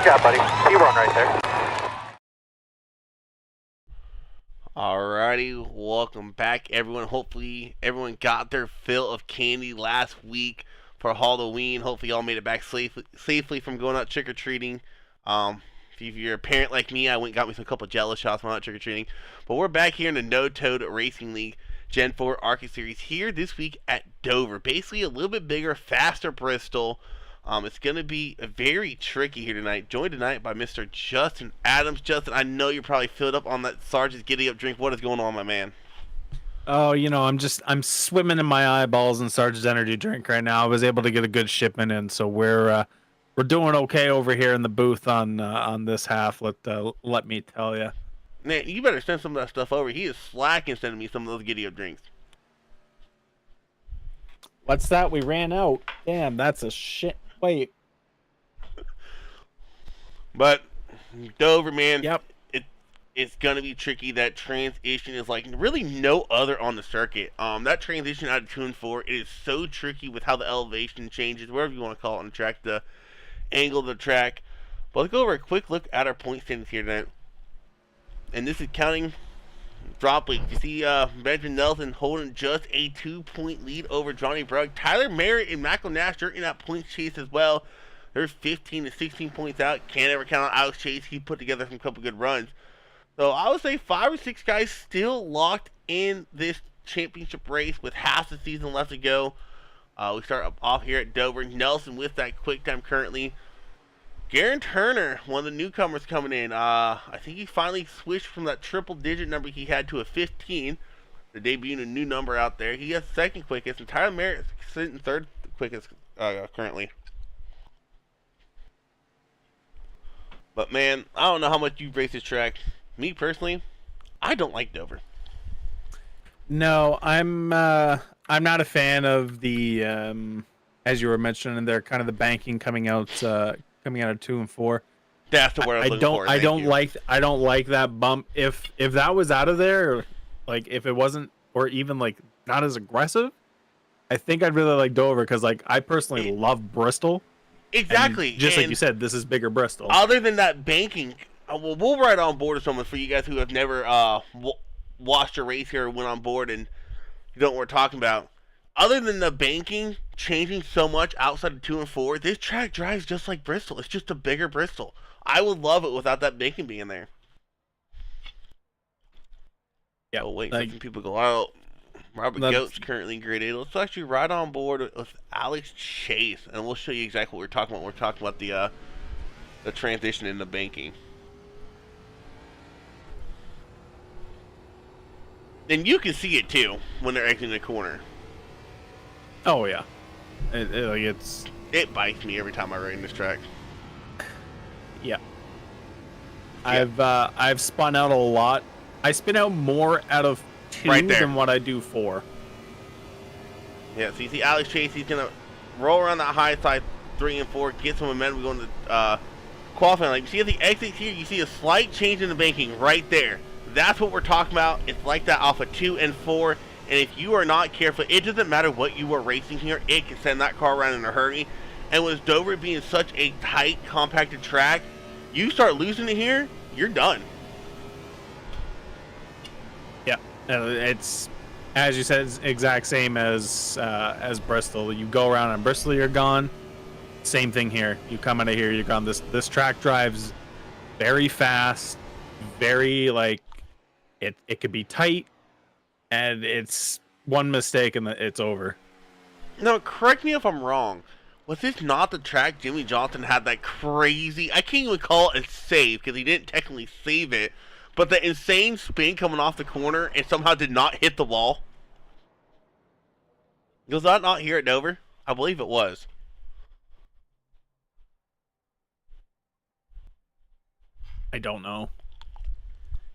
job, buddy. P1 right there. Alrighty, welcome back, everyone. Hopefully, everyone got their fill of candy last week for Halloween. Hopefully, y'all made it back safely from going out trick or treating. If you're a parent like me, I went and got me some couple Jello shots when I went trick or treating. But we're back here in the No Toad Racing League Gen 4 Arcade Series here this week at Dover. Basically, a little bit bigger, faster Bristol. It's going to be very tricky here tonight. Joined tonight by Mr. Justin Adams. Justin, I know you're probably filled up on that Sergeant's Giddy Up drink. What is going on, my man? Oh, I'm swimming in my eyeballs in Sergeant's energy drink right now. I was able to get a good shipment in, so we're doing okay over here in the booth on this half. Let me tell you. Man, you better send some of that stuff over. He is slacking sending me some of those Giddy Up drinks. What's that? We ran out. Damn, that's a shit. Wait. But Dover, man. Yep. It's gonna be tricky. That transition is like really no other on the circuit. That transition out of 2 and 4, it is so tricky with how the elevation changes, whatever you want to call it on the track, the angle of the track. But let's go over a quick look at our point standings here tonight. And this is counting drop week. You see Benjamin Nelson holding just a 2-point lead over Johnny Brugg. Tyler Merritt and Michael Nash are in that point chase as well. They're 15 to 16 points out. Can't ever count on Alex Chase. He put together some couple good runs. So I would say 5 or 6 guys still locked in this championship race with half the season left to go. We start off here at Dover. Nelson with that quick time currently. Garen Turner, one of the newcomers coming in. I think he finally switched from that triple-digit number he had to a 15. They're debuting a new number out there. He has second quickest, and Tyler Merritt is sitting third quickest currently. But man, I don't know how much you've raced this track. Me personally, I don't like Dover. No, I'm not a fan of the as you were mentioning there, kind of the banking coming out of 2 and 4. That's the word I was looking for. I don't like that bump. If that was out of there, like if it wasn't, or even like not as aggressive, I think I'd really like Dover because like I personally love Bristol. Exactly. Just like you said, this is bigger Bristol. Other than that banking, we'll ride on board with someone for you guys who have never watched a race here or went on board and you don't know what we're talking about. Other than the banking changing so much outside of 2 and 4, this track drives just like Bristol. It's just a bigger Bristol. I would love it without that banking being there. Yeah, we'll wait for some people to go out. Robert Goat's currently graded. Let's actually ride on board with Alex Chase, and we'll show you exactly what we're talking about. We're talking about the transition in the banking. And you can see it too when they're exiting the corner. Oh yeah, it bites me every time I ride in this track. Yeah. I've spun out a lot. I spin out more out of 2 than what I do 4. Yeah, so you see Alex Chase, he's gonna roll around that high side 3 and 4, get some momentum going to qualifying. Like you see at the exit here, you see a slight change in the banking right there. That's what we're talking about. It's like that off of 2 and 4. And if you are not careful, it doesn't matter what you are racing here, it can send that car around in a hurry. And with Dover being such a tight, compacted track, you start losing it here, you're done. Yeah, it's, as you said, it's exact same as Bristol. You go around on Bristol, you're gone. Same thing here. You come out of here, you're gone. This track drives very fast, very like it could be tight, and it's one mistake and it's over. No, correct me if I'm wrong. Was this not the track Jimmy Johnson had that crazy, I can't even call it a save because he didn't technically save it, but the insane spin coming off the corner and somehow did not hit the wall? Was that not here at Dover? I believe it was. I don't know.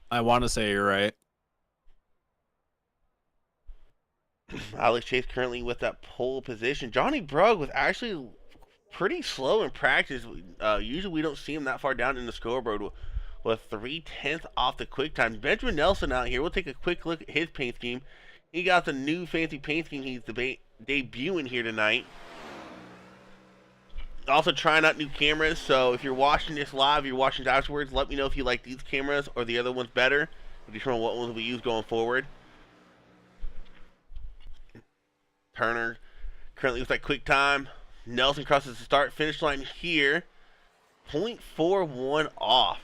I want to say you're right. Alex Chase currently with that pole position. Johnny Brugg was actually pretty slow in practice. Usually we don't see him that far down in the scoreboard with 3/10 off the quick time. Benjamin Nelson out here. We'll take a quick look at his paint scheme. He got the new fancy paint scheme he's debuting here tonight. also trying out new cameras. So if you're watching this live, you're watching afterwards, let me know if you like these cameras or the other ones better. We'll determine what ones we use going forward. Turner currently looks like quick time. Nelson crosses the start finish line here. 0.41 off.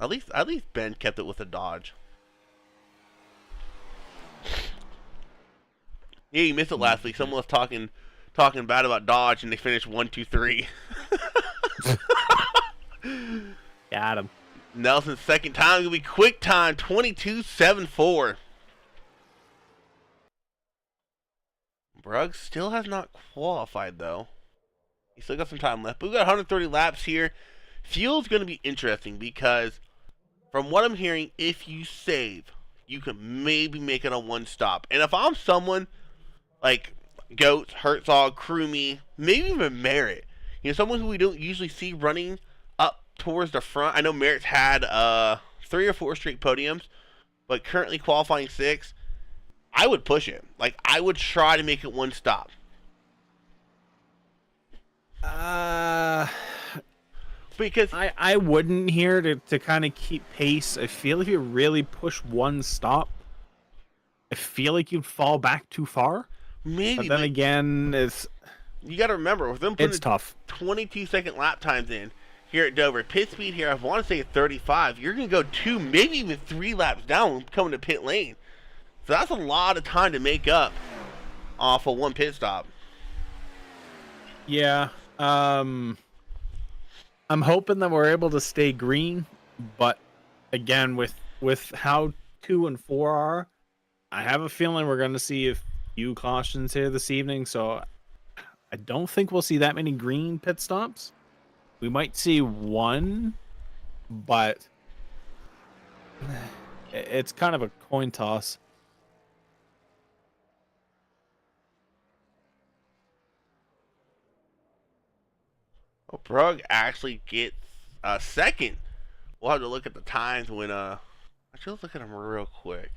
At least Ben kept it with a dodge. Yeah, you missed it last week. Someone was talking bad about Dodge, and they finished 1, 2, 3. Got him. Nelson's second time gonna be quick time 22.74. Bruggs still has not qualified though. He's still got some time left. But we've got 130 laps here. Fuel's gonna be interesting because, from what I'm hearing, if you save, you can maybe make it on one stop. And if I'm someone like Goats, Herzog, Crewme, maybe even Merritt, someone who we don't usually see running up towards the front. I know Merritt's had 3 or 4 straight podiums, but currently qualifying 6. I would push it. Like, I would try to make it one stop. Because I wouldn't here to kind of keep pace. I feel if you really push one stop, I feel like you'd fall back too far. Maybe. But then again, you got to remember, with them putting it's tough. 22-second lap times in here at Dover, pit speed here, I want to say 35. You're going to go 2, maybe even 3 laps down coming to pit lane. So that's a lot of time to make up off of one pit stop. Yeah. I'm hoping that we're able to stay green, but again, with how 2 and 4 are, I have a feeling we're going to see a few cautions here this evening, so I don't think we'll see that many green pit stops. We might see one, but it's kind of a coin toss. Well, Brugg actually gets second. We'll have to look at the times when actually, let's look at them real quick.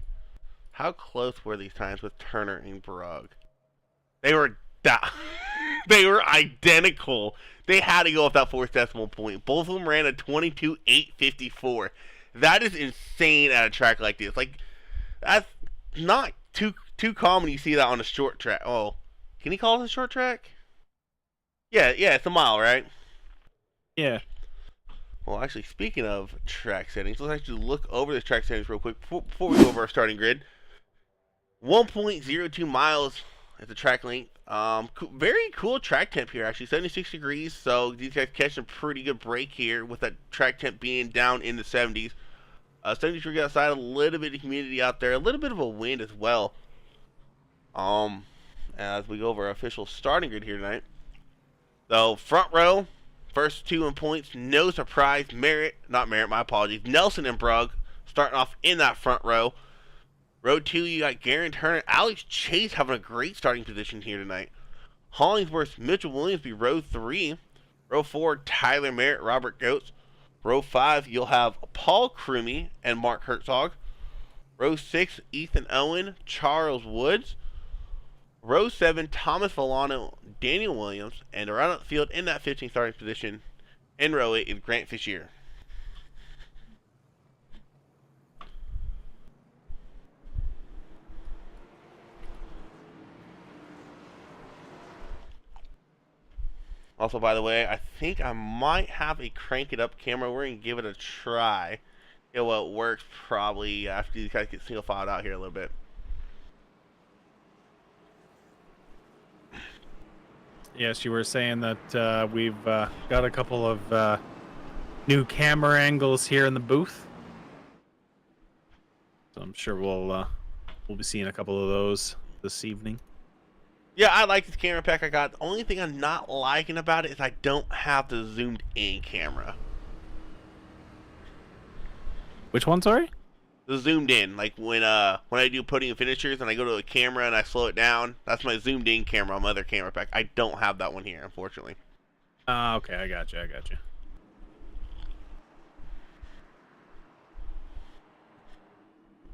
How close were these times with Turner and Brugg? They were they were identical. They had to go off that 4th decimal point. Both of them ran a 22.854. That is insane at a track like this. Like, that's not too common. You see that on a short track. Oh, can you call it a short track? Yeah, it's a mile, right? Yeah. Well, actually, speaking of track settings, let's actually look over the track settings real quick before we go over our starting grid. 1.02 miles at the track length. Very cool track temp here, actually. 76 degrees, so these guys catching a pretty good break here with that track temp being down in the 70s. 70 degrees outside, a little bit of humidity out there, a little bit of a wind as well. As we go over our official starting grid here tonight. So, front row, first 2 in points, no surprise. Nelson and Brugg starting off in that front row. Row 2, you got Garen Turner, Alex Chase having a great starting position here tonight. Hollingsworth, Mitchell Williams be row 3. Row 4, Tyler Merritt, Robert Goetz. Row 5, you'll have Paul Crewme and Mark Herzog. Row 6, Ethan Owen, Charles Woods. Row 7, Thomas Villano, Daniel Williams, and around the field in that 15th starting position in row 8 is Grant Fisher. Also, by the way, I think I might have a crank it up camera. We're going to give it a try. Well, it works probably after these guys get single filed out here a little bit. Yes, you were saying that we've got a couple of new camera angles here in the booth, so I'm sure we'll be seeing a couple of those this evening. Yeah, I like this camera pack I got. The only thing I'm not liking about it is I don't have the zoomed in camera. Which one, sorry? The zoomed in, like when I do putting finishers and I go to a camera and I slow it down, that's my zoomed in camera on my other camera pack. I don't have that one here, unfortunately. Okay, I got you.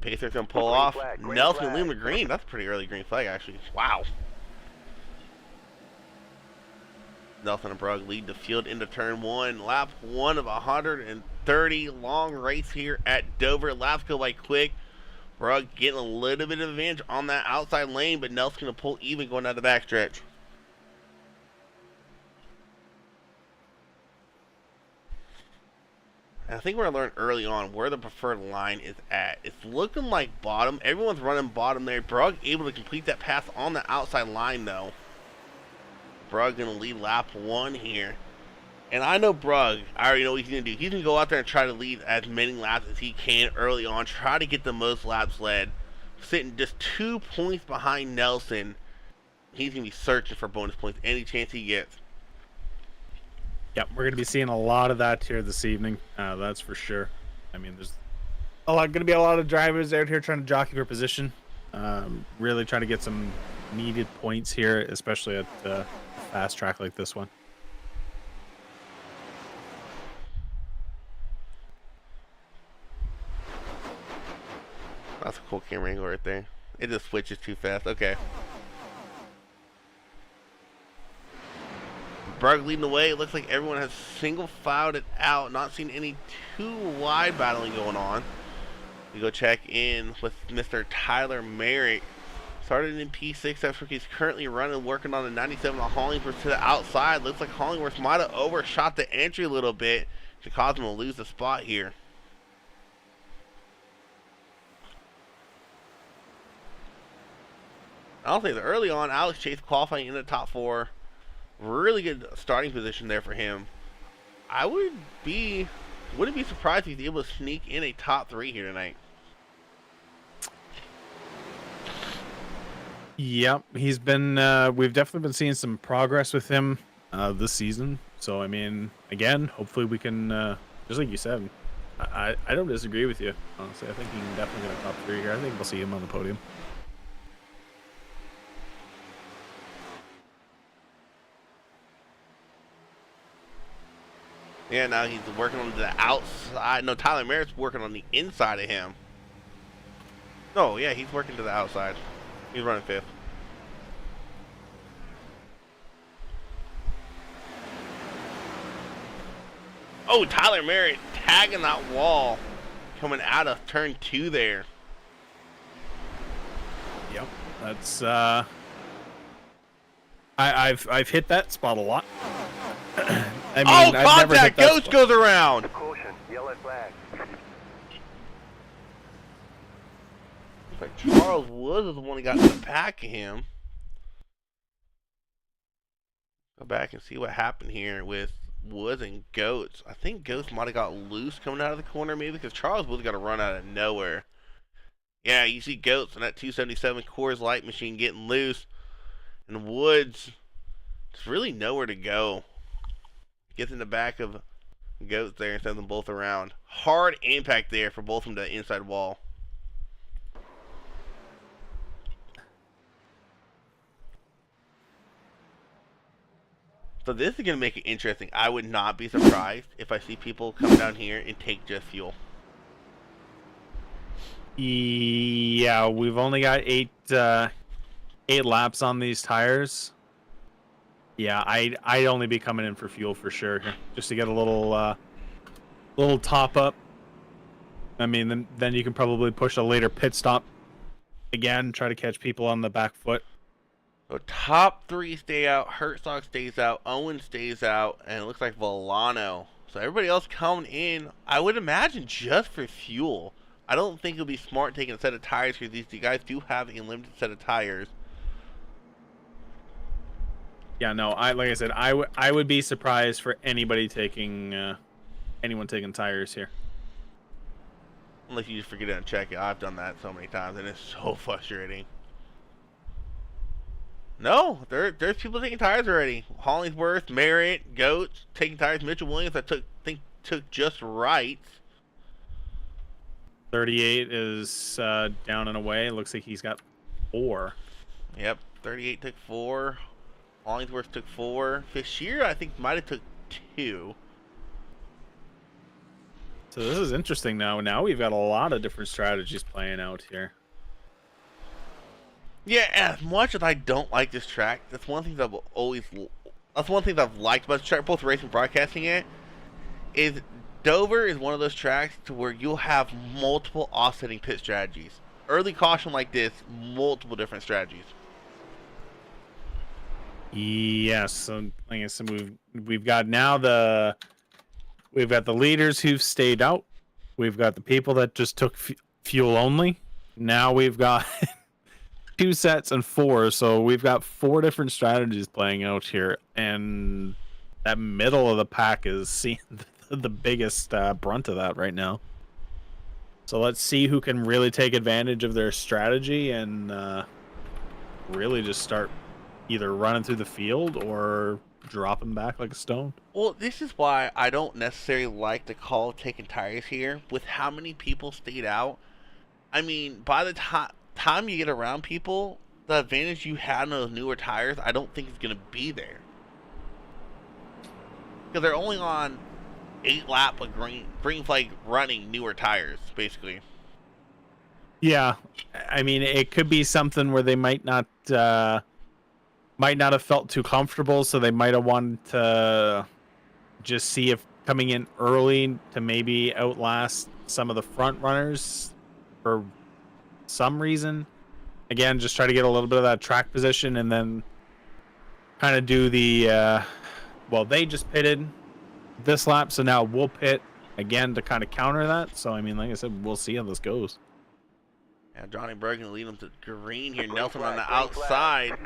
Pacer's gonna pull off. Nelson and Liam green. That's a pretty early green flag, actually. Wow. Nelson and Brugg lead the field into turn one. Lap one of 130. Long race here at Dover. Laps go by quick. Brugg getting a little bit of advantage on that outside lane, but Nelson going to pull even going down the backstretch. And I think we're going to learn early on where the preferred line is at. It's looking like bottom. Everyone's running bottom there. Brugg able to complete that pass on the outside line, though. Brugg going to lead lap one here. And I know Brugg, I already know what he's going to do. He's going to go out there and try to lead as many laps as he can early on. Try to get the most laps led. Sitting just 2 points behind Nelson. He's going to be searching for bonus points any chance he gets. Yep, we're going to be seeing a lot of that here this evening. That's for sure. I mean, there's going to be a lot of drivers out here trying to jockey for position. Really trying to get some needed points here, especially at a fast track like this one. That's a cool camera angle right there. It just switches too fast. Okay. Brugg leading the way. It looks like everyone has single filed it out. Not seeing any too wide battling going on. We go check in with Mr. Tyler Merrick. Started in P6. That's where he's currently running, working on the 97 on Hollingworth to the outside. Looks like Hollingworth might have overshot the entry a little bit to cause him to lose the spot here. I'll say that early on, Alex Chase qualifying in the top four. Really good starting position there for him. I wouldn't be surprised if he's able to sneak in a top three here tonight. Yep, he's been. We've definitely been seeing some progress with him this season. So I mean, again, hopefully we can. Just like you said, I don't disagree with you. Honestly, I think he can definitely get a top three here. I think we'll see him on the podium. Yeah, now he's working on the outside. No, Tyler Merritt's working on the inside of him. Oh, yeah, he's working to the outside. He's running fifth. Oh, Tyler Merritt tagging that wall coming out of turn two there. Yep, that's I've hit that spot a lot. I mean, oh, contact! Ghost goes around. Caution, yellow flag. Looks like Charles Woods is the one that got in the back of him. Go back and see what happened here with Woods and Goats. I think Goats might have got loose coming out of the corner, maybe because Charles Woods got a run out of nowhere. Yeah, you see Goats and that 277 Coors Light machine getting loose, and Woods just really nowhere to go. Gets in the back of Goats there and sends them both around. Hard impact there for both of them to the inside wall. So this is going to make it interesting. I would not be surprised if I see people come down here and take just fuel. Yeah, we've only got eight laps on these tires. Yeah, I'd only be coming in for fuel for sure, just to get a little top up. I mean, then you can probably push a later pit stop again, try to catch people on the back foot. So top three stay out, Herzog stays out, Owen stays out, and it looks like Volano. So everybody else coming in, I would imagine just for fuel. I don't think it would be smart taking a set of tires because these guys do have a limited set of tires. Yeah, no, like I said, I would be surprised for anybody taking anyone taking tires here. Unless you just forget to check it. I've done that so many times and it's so frustrating. No, there's people taking tires already. Hollingsworth, Merritt, Goats taking tires. Mitchell Williams, I think took just right. 38 is down and away. Looks like he's got 4. Yep, 38 took 4. Hollingsworth took 4. Fisher, I think, might have took 2. So this is interesting now. Now we've got a lot of different strategies playing out here. Yeah, as much as I don't like this track, that's one thing that I've always that's one thing that I've liked about the track, both racing and broadcasting it, is Dover is one of those tracks to where you'll have multiple offsetting pit strategies. Early caution like this, multiple different strategies. Yes, so like I said, we've got the leaders who've stayed out. We've got the people that just took fuel only. Now we've got 2 sets and 4, so we've got 4 different strategies playing out here, and that middle of the pack is seeing the biggest brunt of that right now. So let's see who can really take advantage of their strategy and really just start either running through the field or dropping back like a stone. Well, this is why I don't necessarily like the call of taking tires here. With how many people stayed out, I mean, by the time you get around people, the advantage you had on those newer tires, I don't think is going to be there. Because they're only on 8 lap of green flag running newer tires, basically. Yeah, I mean, it could be something where they might not have felt too comfortable, so they might have wanted to just see if coming in early to maybe outlast some of the front runners for some reason. Again, just try to get a little bit of that track position and then kind of do the well, they just pitted this lap, so now we'll pit again to kind of counter that. So I mean, like I said, we'll see how this goes. Yeah, Johnny Brugg gonna lead him to green here. Nelson on the outside.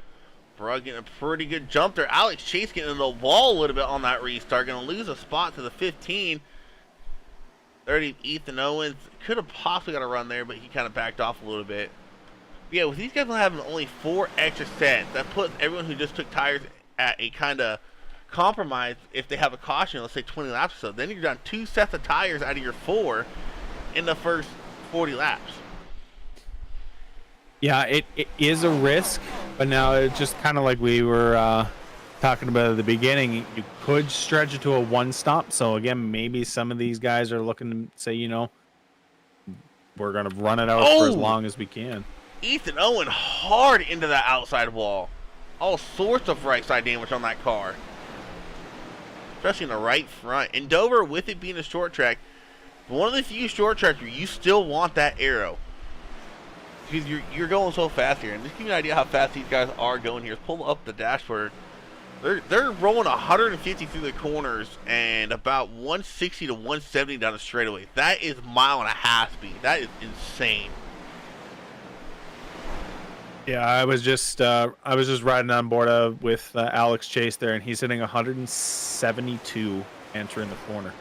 Brugg getting a pretty good jump there. Alex Chase getting in the wall a little bit on that restart. Gonna lose a spot to the 15. 30, Ethan Owens could have possibly got a run there, but he kind of backed off a little bit. But yeah, with these guys having only 4 extra sets, that puts everyone who just took tires at a kind of compromise. If they have a caution, let's say 20 laps or so, then you're down 2 sets of tires out of your 4 in the first 40 laps. Yeah, it is a risk, but now it's just kind of like we were talking about at the beginning. You could stretch it to a 1-stop. So again, maybe some of these guys are looking to say, you know, we're going to run it out for as long as we can. Ethan Owen hard into that outside wall. All sorts of right side damage on that car, especially in the right front. And Dover, with it being a short track, one of the few short tracks where you still want that arrow. Because you're going so fast here. And just give you an idea how fast these guys are going here. Pull up the dashboard. They're rolling 150 through the corners and about 160 to 170 down the straightaway. That is 1.5 mile speed. That is insane. Yeah, I was just riding on board with Alex Chase there, and he's hitting 172 entering the corner.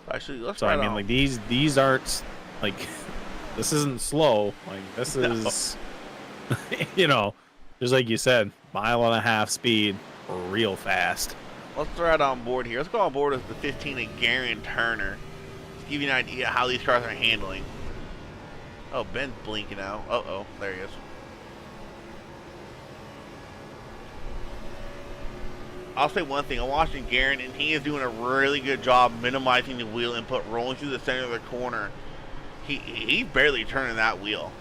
Actually, let's so I mean, like these aren't like this isn't slow. Like this is, you know, just like you said, 1.5 mile speed, real fast. Let's ride on board here. Let's go on board with the 15 of Garen Turner. Let's give you an idea how these cars are handling. Oh, Ben's blinking out. Uh-oh, there he is. I'll say one thing. I'm watching Garen, and he is doing a really good job minimizing the wheel input, rolling through the center of the corner. He's barely turning that wheel.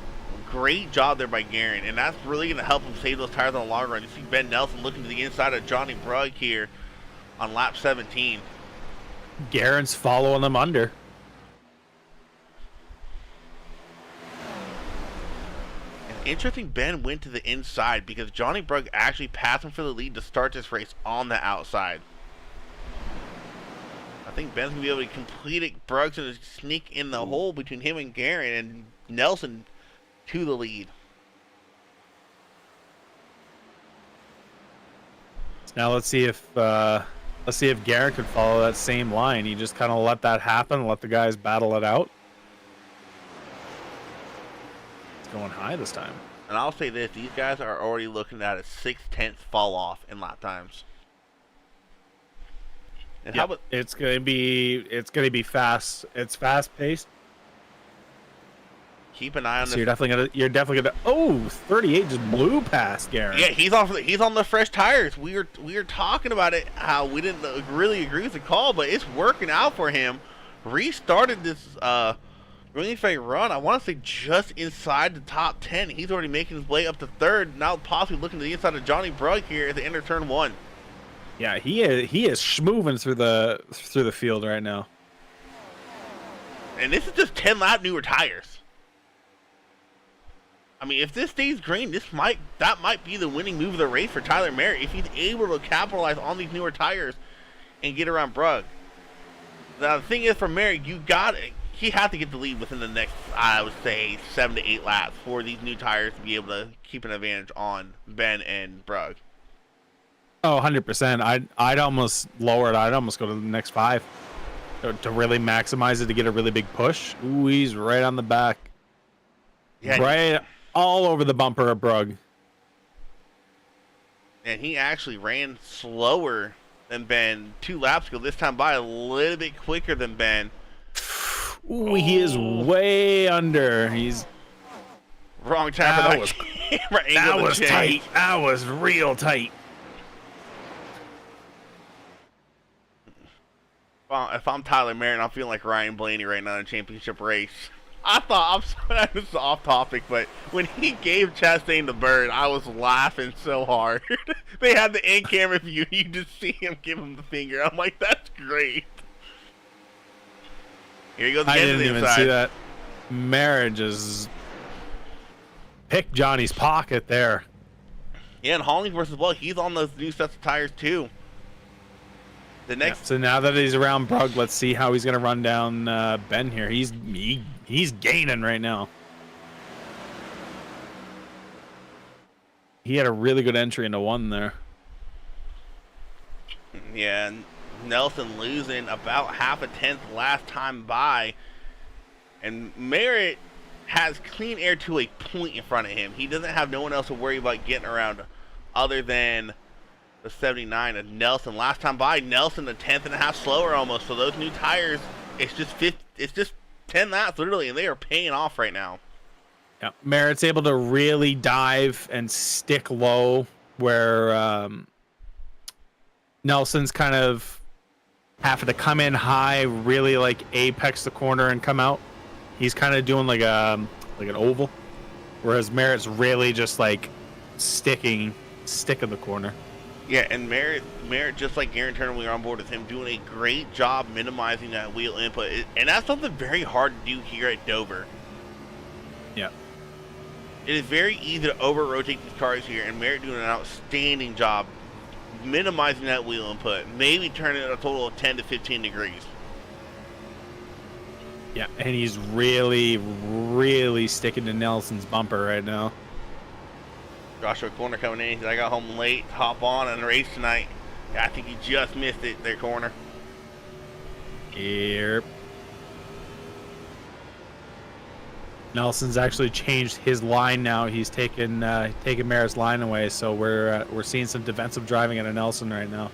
Great job there by Garen, and that's really going to help him save those tires on the long run. You see Ben Nelson looking to the inside of Johnny Brugg here on lap 17. Garen's following them under. Interesting, Ben went to the inside because Johnny Brugg actually passed him for the lead to start this race on the outside. I think Ben's going to be able to complete it. Brugg's going to sneak in the hole between him and Garen, and Nelson to the lead. Now let's see if Garen could follow that same line. He just kind of let that happen, let the guys battle it out. Going high this time. And I'll say this, these guys are already looking at a 6/10 fall off in lap times. And how about it's gonna be fast. It's fast paced. Keep an eye on so this. You're definitely gonna 38 just blew past Garen. Yeah, he's on the fresh tires. We were talking about it, how we didn't really agree with the call, but it's working out for him. Restarted this Really for a run, I want to say just inside the top 10. He's already making his way up to third. Now possibly looking to the inside of Johnny Brugg here at the end of turn 1. Yeah, he is schmoving through the field right now. And this is just 10 lap newer tires. I mean, if this stays green, that might be the winning move of the race for Tyler Merritt if he's able to capitalize on these newer tires and get around Brugg. Now the thing is, for Merritt, he had to get the lead within the next, I would say, 7 to 8 laps for these new tires to be able to keep an advantage on Ben and Brugg. Oh, 100%. I'd almost lower it. I'd almost go to the next 5 to really maximize it, to get a really big push. Ooh, he's right on the back. Yeah, right all over the bumper of Brugg. And he actually ran slower than Ben 2 laps ago. This time by a little bit quicker than Ben. Ooh, he is way under. He's wrong time for that camera angle. That was tight. That was real tight. If I'm Tyler Merritt, I'm feeling like Ryan Blaney right now in a championship race. I thought, I'm sorry, this is off topic, but when he gave Chastain the bird, I was laughing so hard. They had the in-camera view, you just see him give him the finger. I'm like, that's great. Here he goes again. I didn't even see that. Merritt just picked Johnny's pocket there. Yeah, and Hollingsworth as well. He's on those new sets of tires too. So now that he's around Brugg, let's see how he's going to run down Ben here. He's gaining right now. He had a really good entry into 1 there. Yeah, Nelson losing about half a tenth last time by. And Merritt has clean air to a point in front of him. He doesn't have no one else to worry about getting around other than the 79 of Nelson. Last time by, Nelson a tenth and a half slower almost. So those new tires, it's just 10 laps literally, and they are paying off right now. Yeah, Merritt's able to really dive and stick low where Nelson's kind of having to come in high, really like apex the corner and come out. He's kind of doing like an oval, whereas Merritt's really just like sticking the corner. Yeah, and Merritt, just like Aaron Turner, when we were on board with him, doing a great job minimizing that wheel input. And that's something very hard to do here at Dover. Yeah. It is very easy to over-rotate these cars here, and Merritt doing an outstanding job minimizing that wheel input. Maybe turning it a total of 10 to 15 degrees. Yeah, and he's really, really sticking to Nelson's bumper right now. Joshua Corner coming in. I got home late. Hop on and race tonight. I think he just missed it there, Corner. Yep. Nelson's actually changed his line now. He's taken Merritt's line away, so we're seeing some defensive driving out of Nelson right now.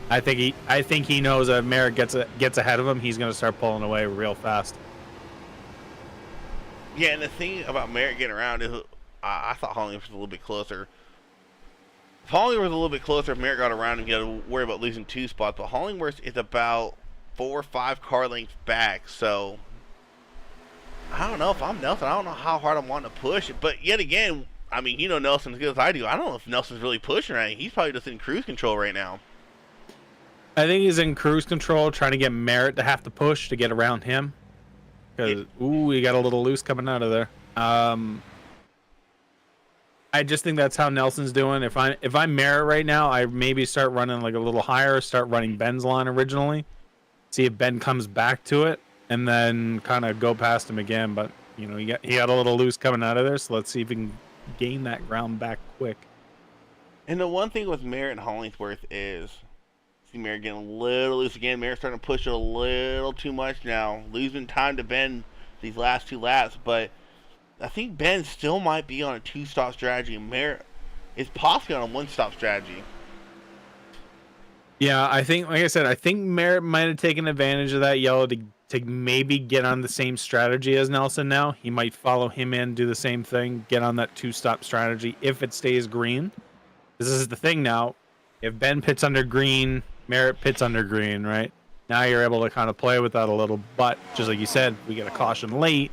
I think he knows that if Merritt gets ahead of him, he's going to start pulling away real fast. Yeah, and the thing about Merritt getting around is, I thought Hollingworth was a little bit closer. If Hollingworth was a little bit closer, if Merritt got around and got to worry about losing 2 spots, but Hollingworth is about 4 or 5 car lengths back, so I don't know if I'm Nelson. I don't know how hard I'm wanting to push it, but yet again, I mean, you know Nelson as good as I do. I don't know if Nelson's really pushing right. He's probably just in cruise control right now. I think he's in cruise control, trying to get Merritt to have to push to get around him. Because, ooh, he got a little loose coming out of there. I just think that's how Nelson's doing. If I'm Merritt right now, I maybe start running like a little higher, start running Ben's line originally, see if Ben comes back to it, and then kind of go past him again. But you know, he got a little loose coming out of there, so let's see if he can gain that ground back quick. And the one thing with Merritt and Hollingsworth is, see Merritt getting a little loose again. Merritt's starting to push it a little too much now, losing time to Ben these last 2 laps, but I think Ben still might be on a 2-stop strategy. Merritt is possibly on a 1-stop strategy. Yeah, I think, like I said, I think Merritt might have taken advantage of that yellow to maybe get on the same strategy as Nelson now. He might follow him in, do the same thing, get on that 2-stop strategy if it stays green. This is the thing now. If Ben pits under green, Merritt pits under green, right? Now you're able to kind of play with that a little, but just like you said, we get a caution late.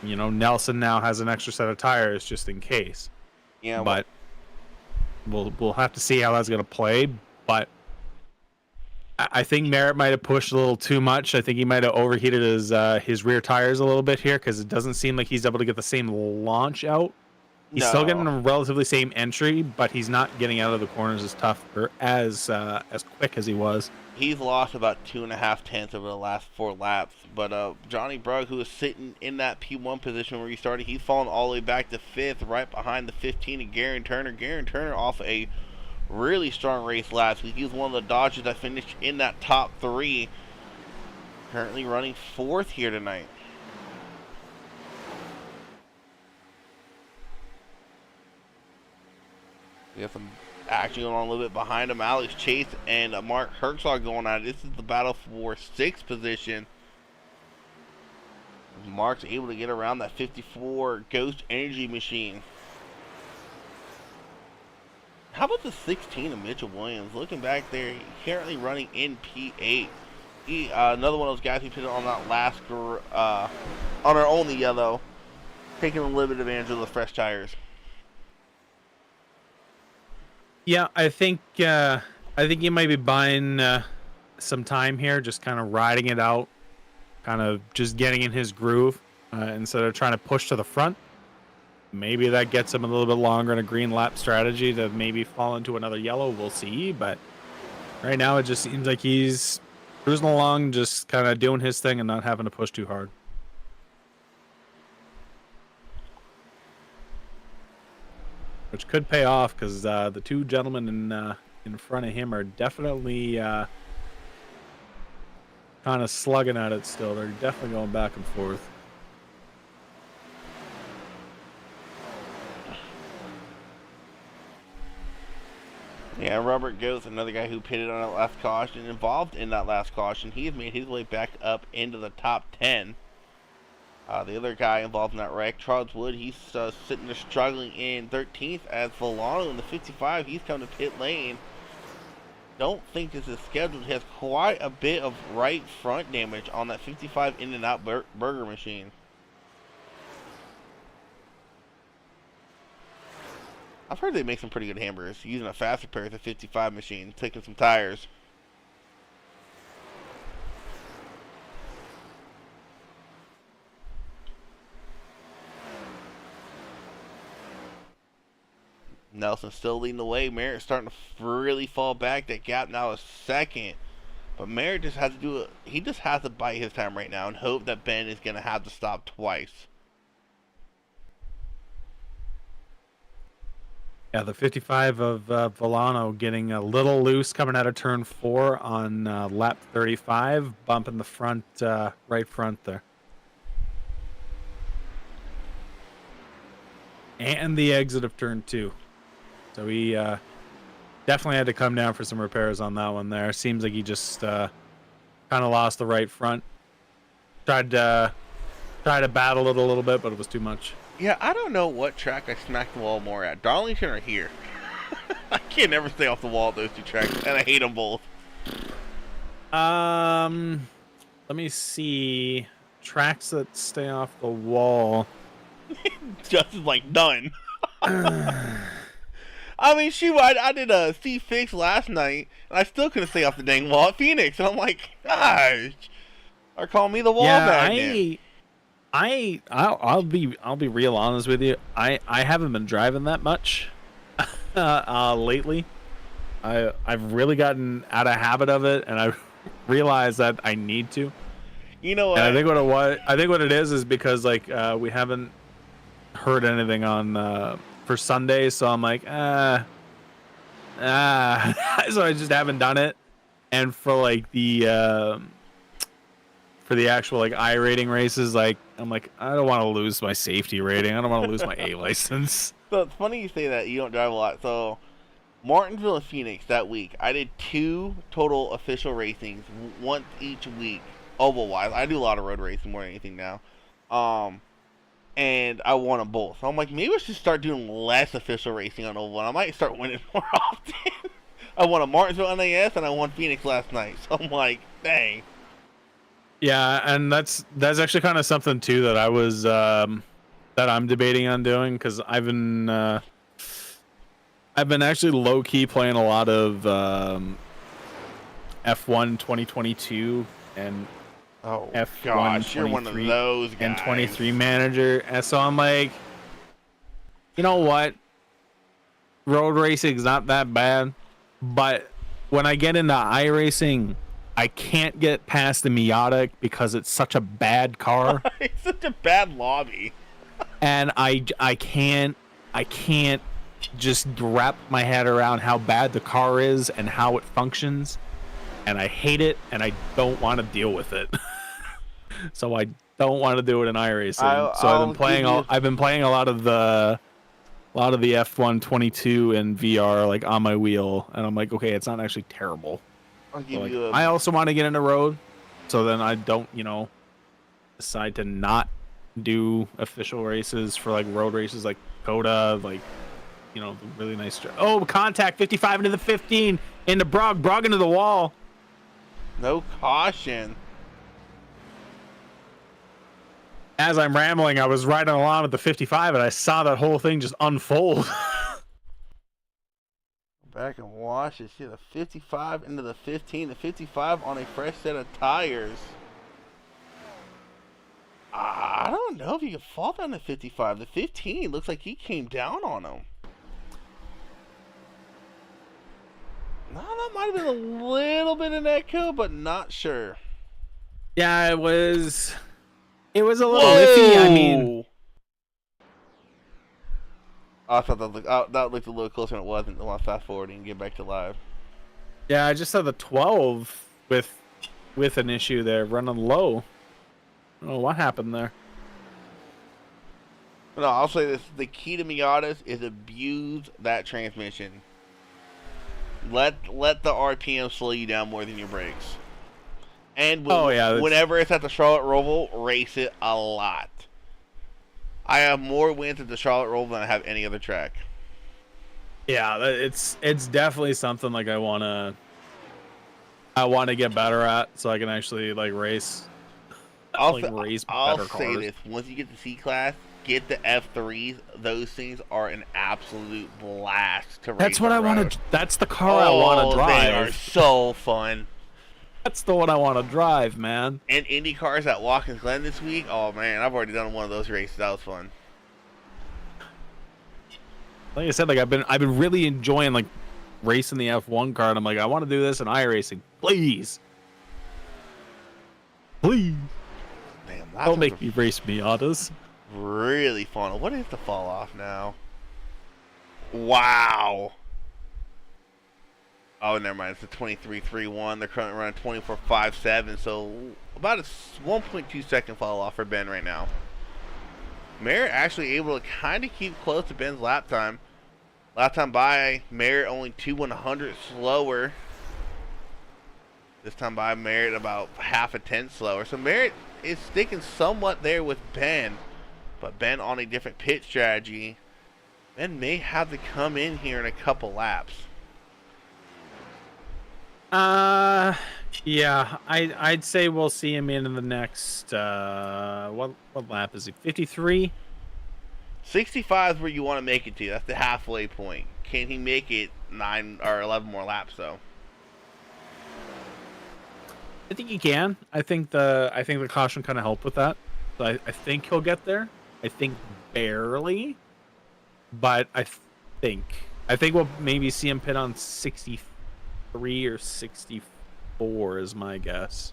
Nelson now has an extra set of tires just in case. Yeah, But we'll have to see how that's going to play. But I think Merritt might have pushed a little too much. I think he might have overheated his rear tires a little bit here, because it doesn't seem like he's able to get the same launch out. He's still getting no, a relatively same entry, but he's not getting out of the corners as tough or as quick as he was. he's lost about 2.5 tenths over the last 4 laps. But Johnny Brugg, who was sitting in that P1 position where he started, he's fallen all the way back to 5th, right behind the 15 of Garen Turner. Garen Turner off a really strong race last week. He was one of the Dodgers that finished in that top 3. Currently running 4th here tonight. We have some action going on a little bit behind him. Alex Chase and Mark Hertzog going at it. This is the battle for 6th position. Mark's able to get around that 54 Ghost Energy machine. How about the 16 of Mitchell Williams? Looking back there, currently running in P8. He, another one of those guys who put it on that last, on our only yellow, taking a little bit of advantage of the fresh tires. Yeah, I think you might be buying some time here, just kind of riding it out, kind of just getting in his groove instead of trying to push to the front. Maybe that gets him a little bit longer in a green lap strategy to maybe fall into another yellow. We'll see. But right now, it just seems like he's cruising along, just kind of doing his thing and not having to push too hard. Which could pay off, because the two gentlemen in front of him are definitely kind of slugging at it still. They're definitely going back and forth. Yeah, Robert Goetz, another guy who pitted on that last caution, involved in that last caution. He has made his way back up into the top 10. The other guy involved in that wreck, Charles Wood, he's sitting there struggling in 13th as Volano in the 55. He's come to pit lane. Don't think this is scheduled. He has quite a bit of right front damage on that 55 In-N-Out burger machine. I've heard they make some pretty good hamburgers using a fast repair at the 55 machine, taking some tires. Nelson still leading the way. Merritt starting to really fall back. That gap now is 2nd. But Merritt just has to do it. He just has to bite his time right now and hope that Ben is going to have to stop twice. Yeah, the 55 of Volano getting a little loose coming out of turn 4 on lap 35, bumping the front, right front there. And the exit of turn 2. So he definitely had to come down for some repairs on that one there. Seems like he just kind of lost the right front. Tried to battle it a little bit, but it was too much. Yeah, I don't know what track I smacked the wall more at. Darlington or here? I can't ever stay off the wall at those two tracks, and I hate them both. Let me see. Tracks that stay off the wall. Justin's like, none. I mean, shoot, I did a C6 last night, and I still couldn't stay off the dang wall at Phoenix. And I'm like, gosh. Or call me the wall magnet. I'll be real honest with you. I haven't been driving that much lately. I've really gotten out of habit of it, and I realized that I need to. You know what? And I think what it is because like we haven't heard anything on for Sunday, so I'm like so I just haven't done it. And for like the actual like I rating races, like I'm like, I don't want to lose my safety rating. I don't want to lose my A license. So it's funny you say that. You don't drive a lot. So Martinsville and Phoenix that week, I did 2 total official racings, once each week, oval wise. I do a lot of road racing more than anything now. And I won them both. So I'm like, maybe I should start doing less official racing on oval, and I might start winning more often. I won a Martinsville NAS and I won Phoenix last night. So I'm like, dang. Yeah, and that's actually kind of something too that I was that I'm debating on doing because I've been actually low key playing a lot of F1 2022 and Oh F1 gosh, you're one of 23 those and guys. 23 manager, and so I'm like, you know what? Road racing is not that bad, but when I get into iRacing, I can't get past the Miata because it's such a bad car, It's such a bad lobby. and I can't just wrap my head around how bad the car is and how it functions, and I hate it, and I don't want to deal with it. So I don't want to do it in iRacing. So I'll give you I've been playing a lot of the F1 22 in VR like on my wheel, and I'm like, okay, it's not actually terrible. I'll So give like, you a I also want to get into road, so then I don't, decide to not do official races for like road races like Coda, like the really nice. Oh, contact 55 into the 15 into Brog into the wall. no caution. As I'm rambling, I was riding along with the 55, and I saw that whole thing just unfold. Back and watch it. See the 55 into the 15. The 55 on a fresh set of tires. I don't know if you can fall down the 55. The 15 looks like he came down on him. No, that might have been a little bit of echo, but not sure. Yeah, it was. It was a little iffy. I mean, Whoa! I thought that looked a little closer than it was. I want to fast forward and get back to live. yeah, I just saw the 12 with an issue there, running low. I don't know what happened there. No, I'll say this: the key to Miatas is abuse that transmission. Let the RPM slow you down more than your brakes. And whenever it's at the Charlotte Roval, race it a lot. I have more wins at the Charlotte Roval than I have any other track. Yeah, it's definitely something like I wanna get better at, so I can actually like race, I'll race I'll better say cars. this: once you get the C class, get the F3s. Those things are an absolute blast to race. That's what I want to. That's the car I Oh, want to drive. they are so fun. That's the one I want to drive, man. And Indy cars at Watkins Glen this week. Oh man, I've already done one of those races. That was fun. Like I said, like I've been really enjoying like racing the F1 car, and I'm like, I want to do this in iRacing, please. Please. Damn, Don't make me race Miatas. Really fun. What is the fall off now? Wow. Oh, never mind. It's a 23.31. They're currently running 24.57, so about a 1.2 second fall off for Ben right now. Merritt actually able to kind of keep close to Ben's lap time. Lap time by Merritt only 2/100 slower. This time by Merritt about half a tenth slower. So Merritt is sticking somewhat there with Ben, but Ben on a different pit strategy. Ben may have to come in here in a couple laps. Yeah, I'd say we'll see him in the next what lap is he? 53? 65 is where you want to make it to. That's the halfway point. Can he make it 9 or 11 more laps though? I think he can. I think the caution kind of helped with that. So I think he'll get there. I think barely, but I think we'll maybe see him pit on 63 or 64 is my guess.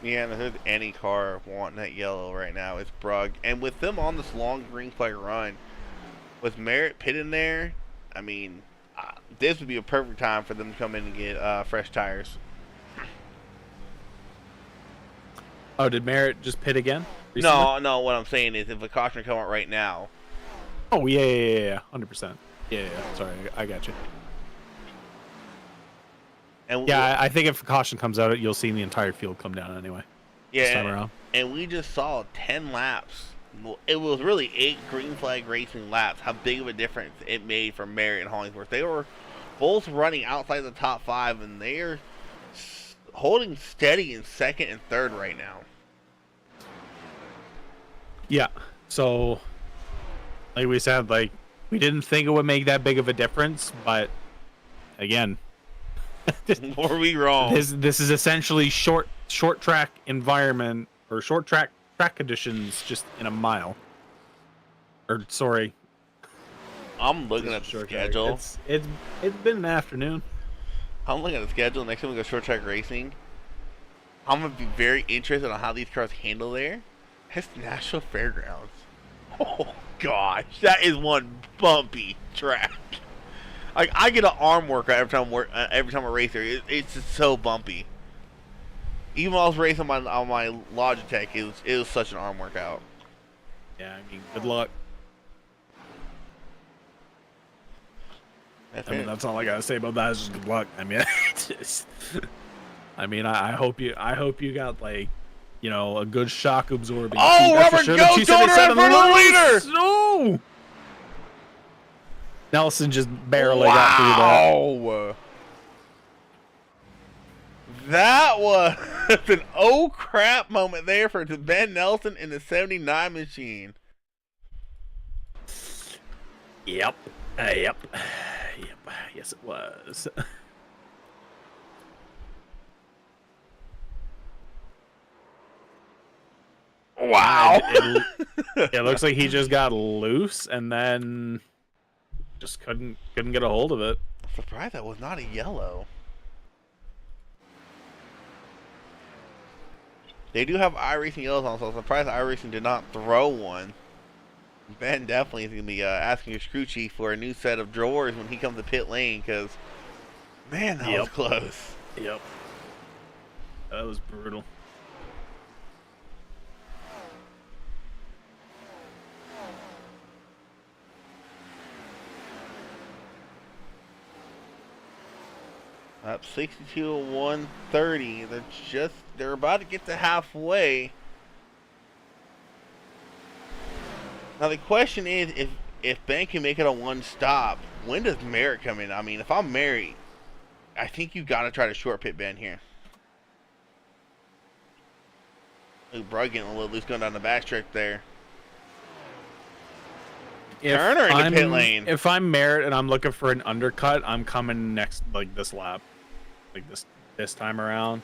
Yeah, and if there's any car wanting that yellow right now, it's Brugg. And with them on this long green flag run, with Merritt pitting there, I mean, this would be a perfect time for them to come in and get fresh tires. Oh, did Merritt just pit again? Recently? No. What I'm saying is, if a caution come out right now. Oh yeah, 100%. Yeah. Sorry, I got you. And yeah, I think if a caution comes out, you'll see the entire field come down anyway. Yeah, this time around. And we just saw 10 laps it was really 8 green flag racing laps. How big of a difference it made for Merritt and Hollingsworth. They were both running outside the top 5, and they're holding steady in second and third right now. Yeah. So, like we said, like we didn't think it would make that big of a difference, but again, were we wrong? This is essentially short track environment or short track conditions just in a mile. Or sorry, I'm looking at the schedule. It's been an afternoon. I'm looking at the schedule. Next time we go short track racing, I'm gonna be very interested on how these cars handle there. It's National Fairgrounds. Oh gosh, that is one bumpy track. Like I get an arm workout every time I race there. It's just so bumpy. Even while I was racing on my Logitech, it was such an arm workout. Yeah, I mean, good luck. That's all I gotta say about that. Is just good luck. I mean, I hope you got like, you know, a good shock absorbing. Oh, Robert, go donor for the leader! No. Nelson just barely got through that. That was an oh crap moment there for Ben Nelson in the 79 machine. Yep. Yes, it was. Wow. It looks like he just got loose and then just couldn't get a hold of it. I'm surprised that was not a yellow. They do have iRacing yellows on, so I'm surprised iRacing did not throw one. Ben definitely is going to be asking his crew chief for a new set of drawers when he comes to pit lane, because, man, that was close. Yep. That was brutal. Up 62 and 130. They're about to get to halfway. Now the question is, if Ben can make it a one stop, when does Merritt come in? I mean, if I'm Merritt, I think you got to try to short pit Ben here. Ooh, Brugg getting a little loose going down the backstretch there. Turner in the pit lane. If I'm Merritt and I'm looking for an undercut, I'm coming next, like this lap, like this time around.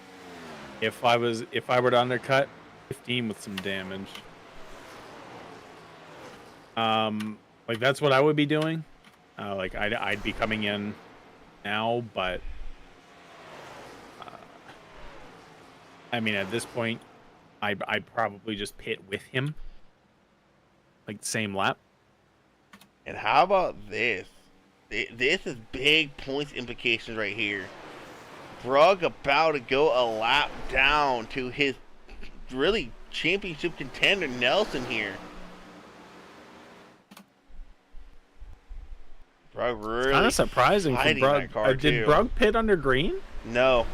If I were to undercut, 15 with some damage. Like that's what I would be doing. Like I'd be coming in now, but I mean at this point, I'd probably just pit with him, like the same lap. And how about this? This is big points implications right here. Brugg about to go a lap down to his really championship contender Nelson here. Brugg really kind of surprising for Brugg. Did Brugg pit under green? No.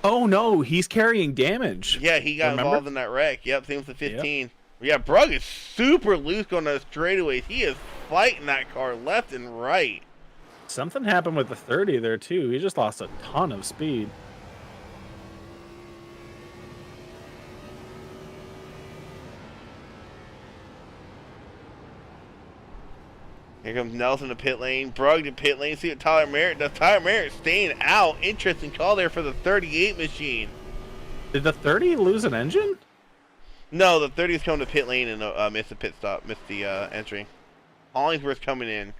Oh no, he's carrying damage. Yeah, he got involved in that wreck. Yep, same with the 15. Yep. Yeah, Brugg is super loose going to the straightaways. He is fighting that car left and right. Something happened with the 30 there, too. He just lost a ton of speed. Here comes Nelson to pit lane. Brugg to pit lane. See what Tyler Merritt does. Tyler Merritt staying out. Interesting call there for the 38 machine. Did the 30 lose an engine? No, the 30's coming to pit lane and missed the pit stop, missed the entry. Hollingsworth coming in.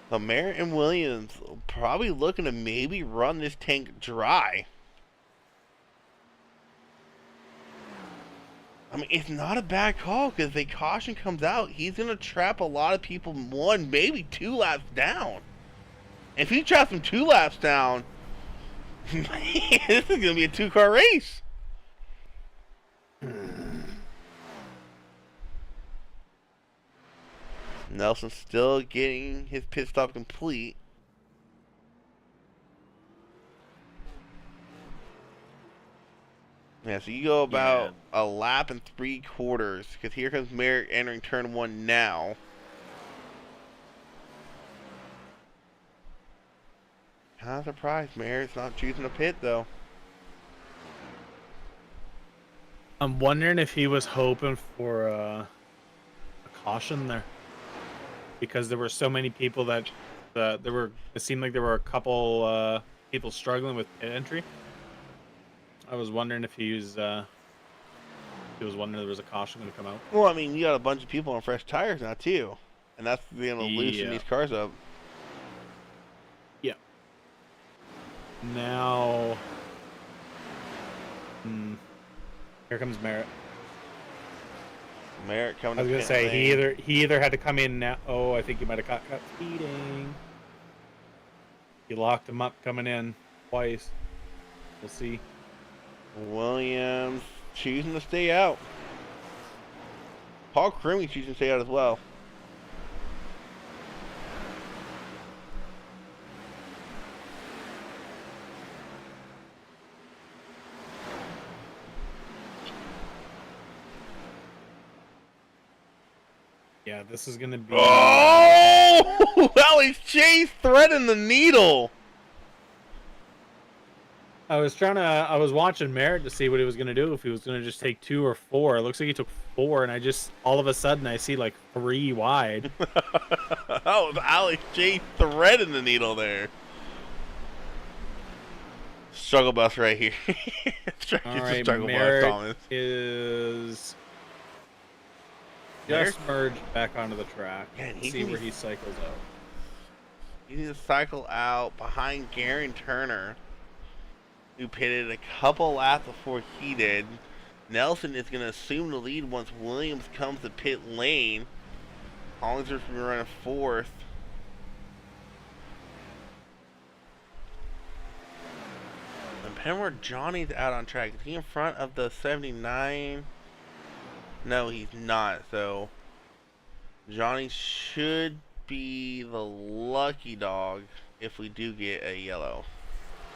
So Merritt and Williams probably looking to maybe run this tank dry. I mean, it's not a bad call because if a caution comes out, he's going to trap a lot of people 1, maybe 2 laps down. If he traps them 2 laps down, man, this is going to be a 2-car race. Nelson still getting his pit stop complete. Yeah, so you go Yeah. about a lap and 3/4, because here comes Merrick entering turn 1 now. Kind of surprised Merrick's not choosing a pit, though. I'm wondering if he was hoping for a caution there, because there were so many people that it seemed like there were a couple people struggling with pit entry. I was wondering if he was wondering there was a caution going to come out. Well, I mean, you got a bunch of people on fresh tires now, too. And that's going to loosen Yeah. these cars up. Yeah. Now, here comes Merritt. Merrick coming. I was gonna say he either had to come in now. Oh, I think he might have got caught speeding. He locked him up coming in twice. We'll see. Williams choosing to stay out. Paul Crumey choosing to stay out as well. Yeah, this is gonna be. Oh! Alex Chase threading the needle. I was watching Merritt to see what he was gonna do. If he was gonna just take 2 or 4. It looks like he took 4, and I just all of a sudden I see like 3 wide. That was Alex Chase threading the needle there. Struggle bus right here. All right, struggle Merritt bus, Thomas. is just merged back onto the track. Yeah, Let's see where he cycles out. He needs to cycle out behind Garen Turner, who pitted a couple laps before he did. Nelson is going to assume the lead once Williams comes to pit lane. Hollingsworth's going to run 4th. And Penward Johnny's out on track. Is he in front of the 79? No, he's not. So Johnny should be the lucky dog if we do get a yellow.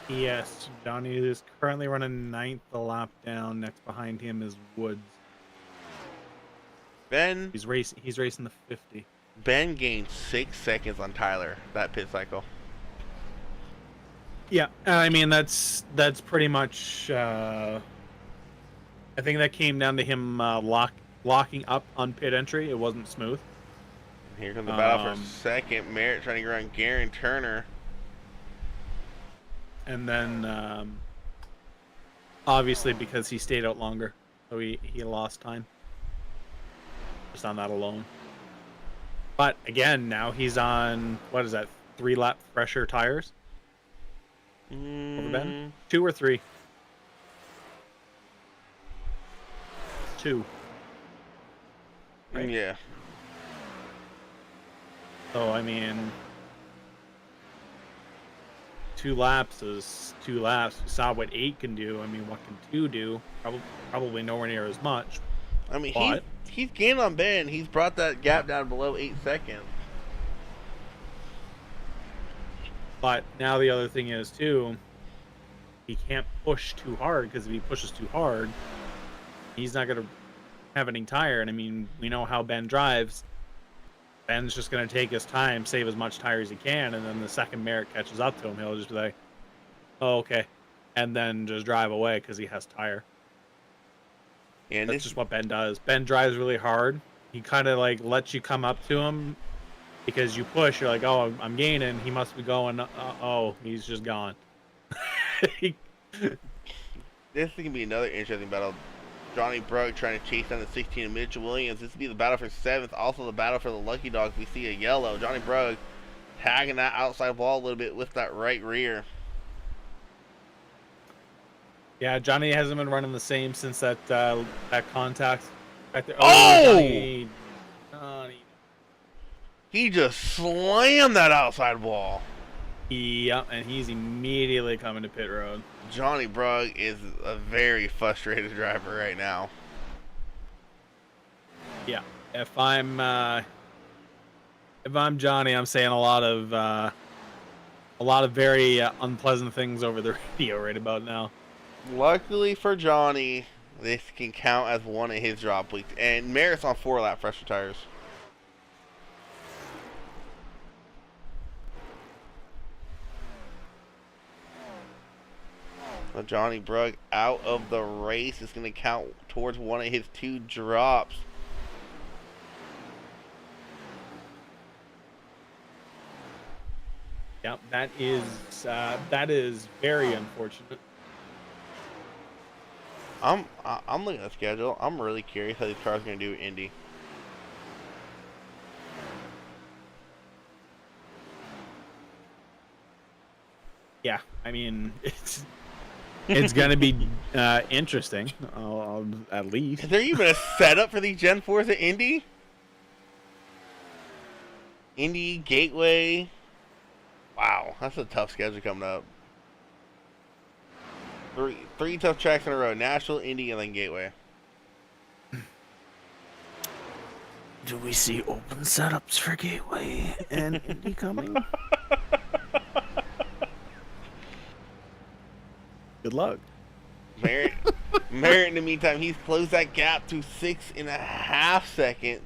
Yes, Johnny is currently running 9th, a lap down. Next behind him is Woods. Ben. He's racing the 50. Ben gained 6 seconds on Tyler that pit cycle. Yeah, I mean that's pretty much. I think that came down to him locking up on pit entry. It wasn't smooth. Here comes the battle for second. Merritt trying to go around Garen Turner. And then, obviously, because he stayed out longer, so he lost time. Just on that alone. But again, now he's on, what is that, 3-lap fresher tires? Over Ben? 2 or 3? 2. Right? Yeah. So, I mean, 2 laps is 2 laps. We saw what 8 can do. I mean, what can 2 do? Probably nowhere near as much. I mean, he's gained on Ben. He's brought that gap down below 8 seconds. But now the other thing is, too, he can't push too hard, because if he pushes too hard, he's not going to have any tire. And, I mean, we know how Ben drives. Ben's just going to take his time, save as much tire as he can, and then the second Merritt catches up to him, he'll just be like, oh, okay. And then just drive away because he has tire. And that's just what Ben does. Ben drives really hard. He kind of like lets you come up to him because you push. You're like, oh, I'm gaining. He must be going. Oh, he's just gone. This can be another interesting battle. Johnny Brugg trying to chase down the 16 of Mitchell Williams. This will be the battle for 7th. Also the battle for the lucky dog. We see a yellow. Johnny Brugg tagging that outside wall a little bit with that right rear. Yeah, Johnny hasn't been running the same since that contact. Right there. Oh! Johnny. He just slammed that outside wall. Yeah, and he's immediately coming to pit road. Johnny Brugg is a very frustrated driver right now. Yeah, if I'm Johnny, I'm saying a lot of very unpleasant things over the radio right about now. Luckily for Johnny, this can count as one of his drop weeks. And Merritt's on 4-lap fresher tires. So Johnny Brugg out of the race is going to count towards one of his 2 drops. Yep, that is very unfortunate. I'm looking at the schedule. I'm really curious how these cars are going to do at Indy. Yeah, I mean it's gonna be interesting. At least. Is there even a setup for these Gen 4s at Indy? Indy, Gateway. Wow, that's a tough schedule coming up. Three tough tracks in a row: Nashville, Indy, and then Gateway. Do we see open setups for Gateway and Indy coming? Good luck. Merritt, in the meantime, he's closed that gap to 6.5 seconds.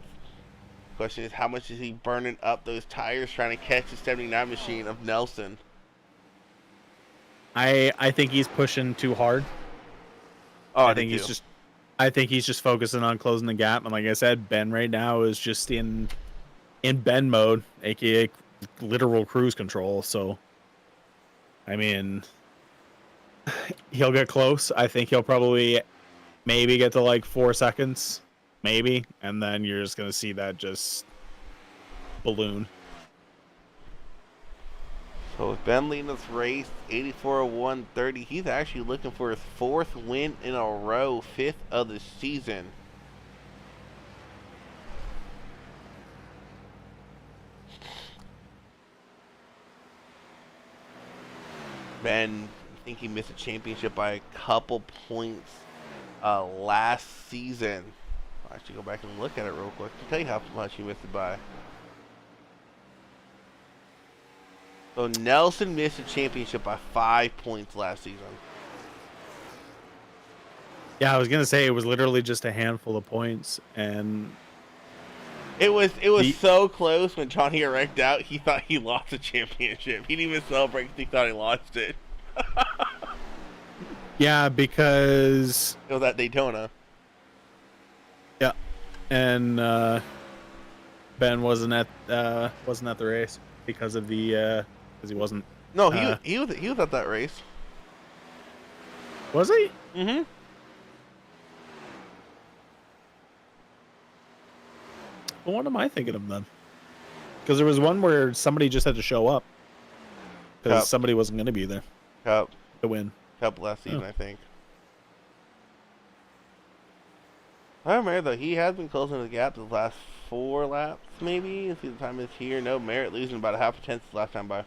Question is, how much is he burning up those tires trying to catch the 79 machine of Nelson? I think he's pushing too hard. Oh, I think he's just focusing on closing the gap. And like I said, Ben right now is just in Ben mode, aka literal cruise control. So, I mean, he'll get close. I think he'll probably maybe get to like 4 seconds, maybe, and then you're just gonna see that just balloon. So with Ben leading this race, 84-130, he's actually looking for his 4th win in a row, 5th of the season. Ben, I think he missed a championship by a couple points last season. I'll actually go back and look at it real quick to tell you how much he missed it by. So Nelson missed a championship by 5 points last season. Yeah, I was gonna say it was literally just a handful of points, and it was so close when Johnny wrecked out. He thought he lost the championship. He didn't even celebrate because he thought he lost it. yeah, because it was at Daytona. Yeah, and Ben wasn't at the race because of the because he wasn't. No, he was at that race. Was he? Mm-hmm. Well, what am I thinking of then? Because there was one where somebody just had to show up because somebody wasn't going to be there. Cup to win. Cup last season, I think. I remember though he has been closing the gap the last 4 laps, maybe. Let's see the time is here. No, Merritt losing about a half a tenth last time by.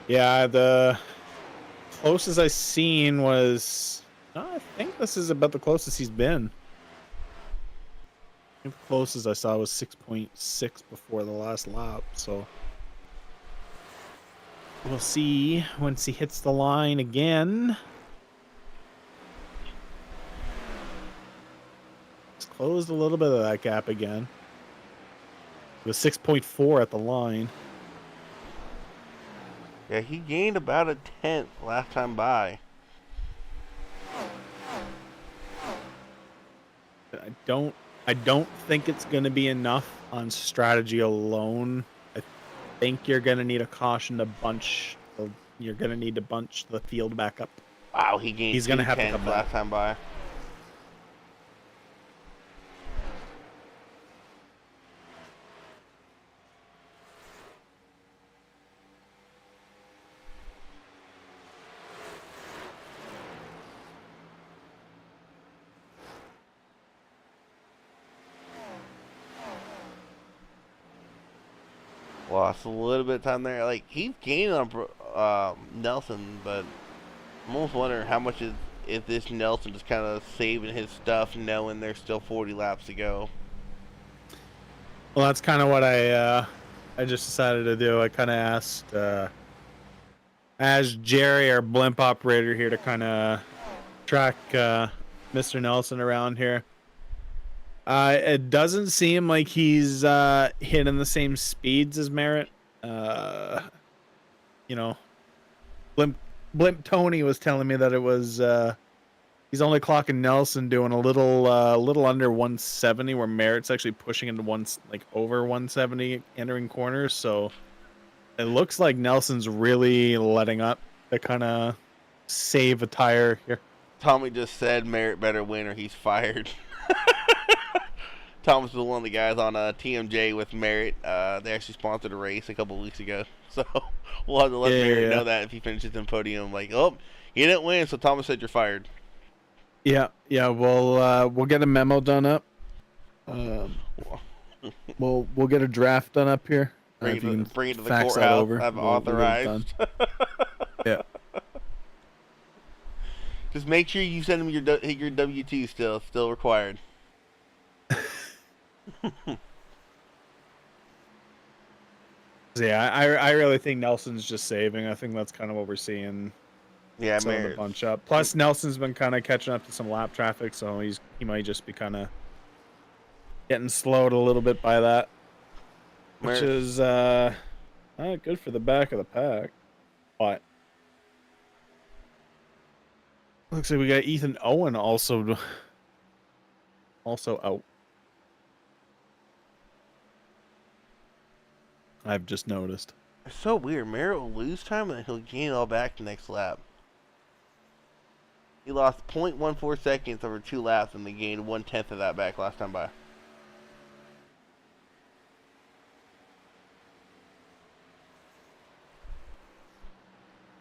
Yeah, the closest I seen was. I think this is about the closest he's been. I think the closest I saw was 6.6 before the last lap. So we'll see once he hits the line again. It's closed a little bit of that gap again. It was 6.4 at the line. Yeah, he gained about a tenth last time by. I don't think it's going to be enough on strategy alone. I think you're going to need a caution to bunch. You're going to need to bunch the field back up. Wow, he gained. He's going to have to come last time by. Lost a little bit of time there. Like, he's gaining on Nelson, but I'm almost wondering how much is this Nelson just kind of saving his stuff, knowing there's still 40 laps to go. Well, that's kind of what I just decided to do. I kind of asked as Jerry, our blimp operator here, to kind of track Mr. Nelson around here. It doesn't seem like he's hitting the same speeds as Merritt. You know, Blimp Tony was telling me that it was he's only clocking Nelson doing a little under 170, where Merritt's actually pushing into over 170 entering corners. So it looks like Nelson's really letting up to kind of save a tire here. Tommy just said Merritt better win or he's fired. Thomas was one of the guys on TMJ with Merritt. They actually sponsored a race a couple weeks ago. So we'll have to let Merritt know that if he finishes in podium. Like, oh, he didn't win, so Thomas said you're fired. Yeah. We'll get a memo done up. We'll get a draft done up here. Bring it to the courthouse. Have it authorized. Yeah. Just make sure you send him your W-2 still required. Yeah, I really think Nelson's just saving. I think that's kind of what we're seeing. Yeah, the bunch up. Plus, Nelson's been kind of catching up to some lap traffic, so he might just be kind of getting slowed a little bit by that, which is not good for the back of the pack. But looks like we got Ethan Owen also out. I've just noticed. It's so weird. Merritt will lose time and then he'll gain it all back the next lap. He lost 0.14 seconds over 2 laps and they gained 1/10 of that back last time by.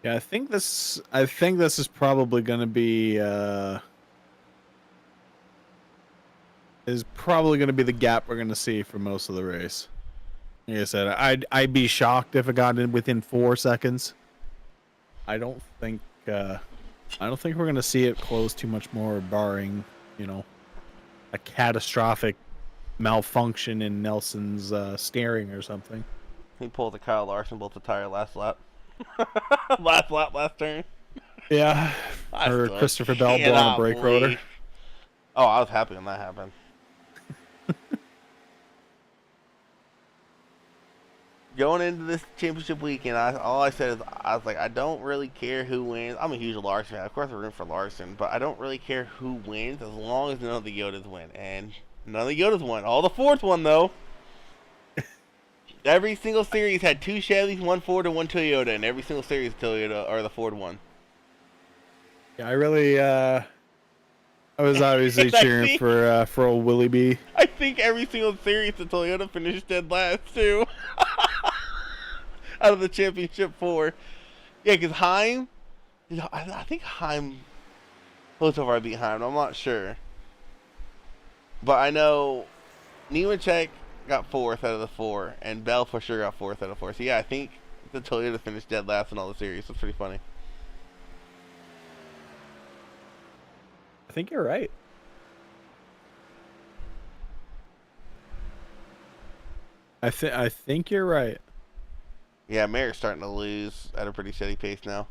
Yeah, I think this is probably going to be the gap we're going to see for most of the race. Like I said, I'd be shocked if it got in within 4 seconds. I don't think we're going to see it close too much more, barring a catastrophic malfunction in Nelson's steering or something. He pulled the Kyle Larson, both the tire last lap. last turn. Yeah. Or Christopher Bell blowing a brake rotor. Oh, I was happy when that happened. Going into this championship weekend, all I said is I was like, I don't really care who wins. I'm a huge Larson fan. Of course, we're rooting for Larson, but I don't really care who wins as long as none of the Yodas win. And none of the Yodas won. All the Fords won, though. Every single series had 2 Chevys, 1 Ford, and 1 Toyota, and every single series Toyota or the Ford won. Yeah, I was obviously cheering for old Willie B. I think every single series the Toyota finished dead last too. Out of the championship 4. Yeah, because Heim, I think Heim close over I beat Heim. I'm not sure. But I know Nemechek got 4th out of the 4, and Bell for sure got 4th out of 4. So yeah, I think the Toyota finished dead last in all the series. That's pretty funny. I think you're right. I think you're right. Yeah, Merritt's starting to lose at a pretty steady pace now.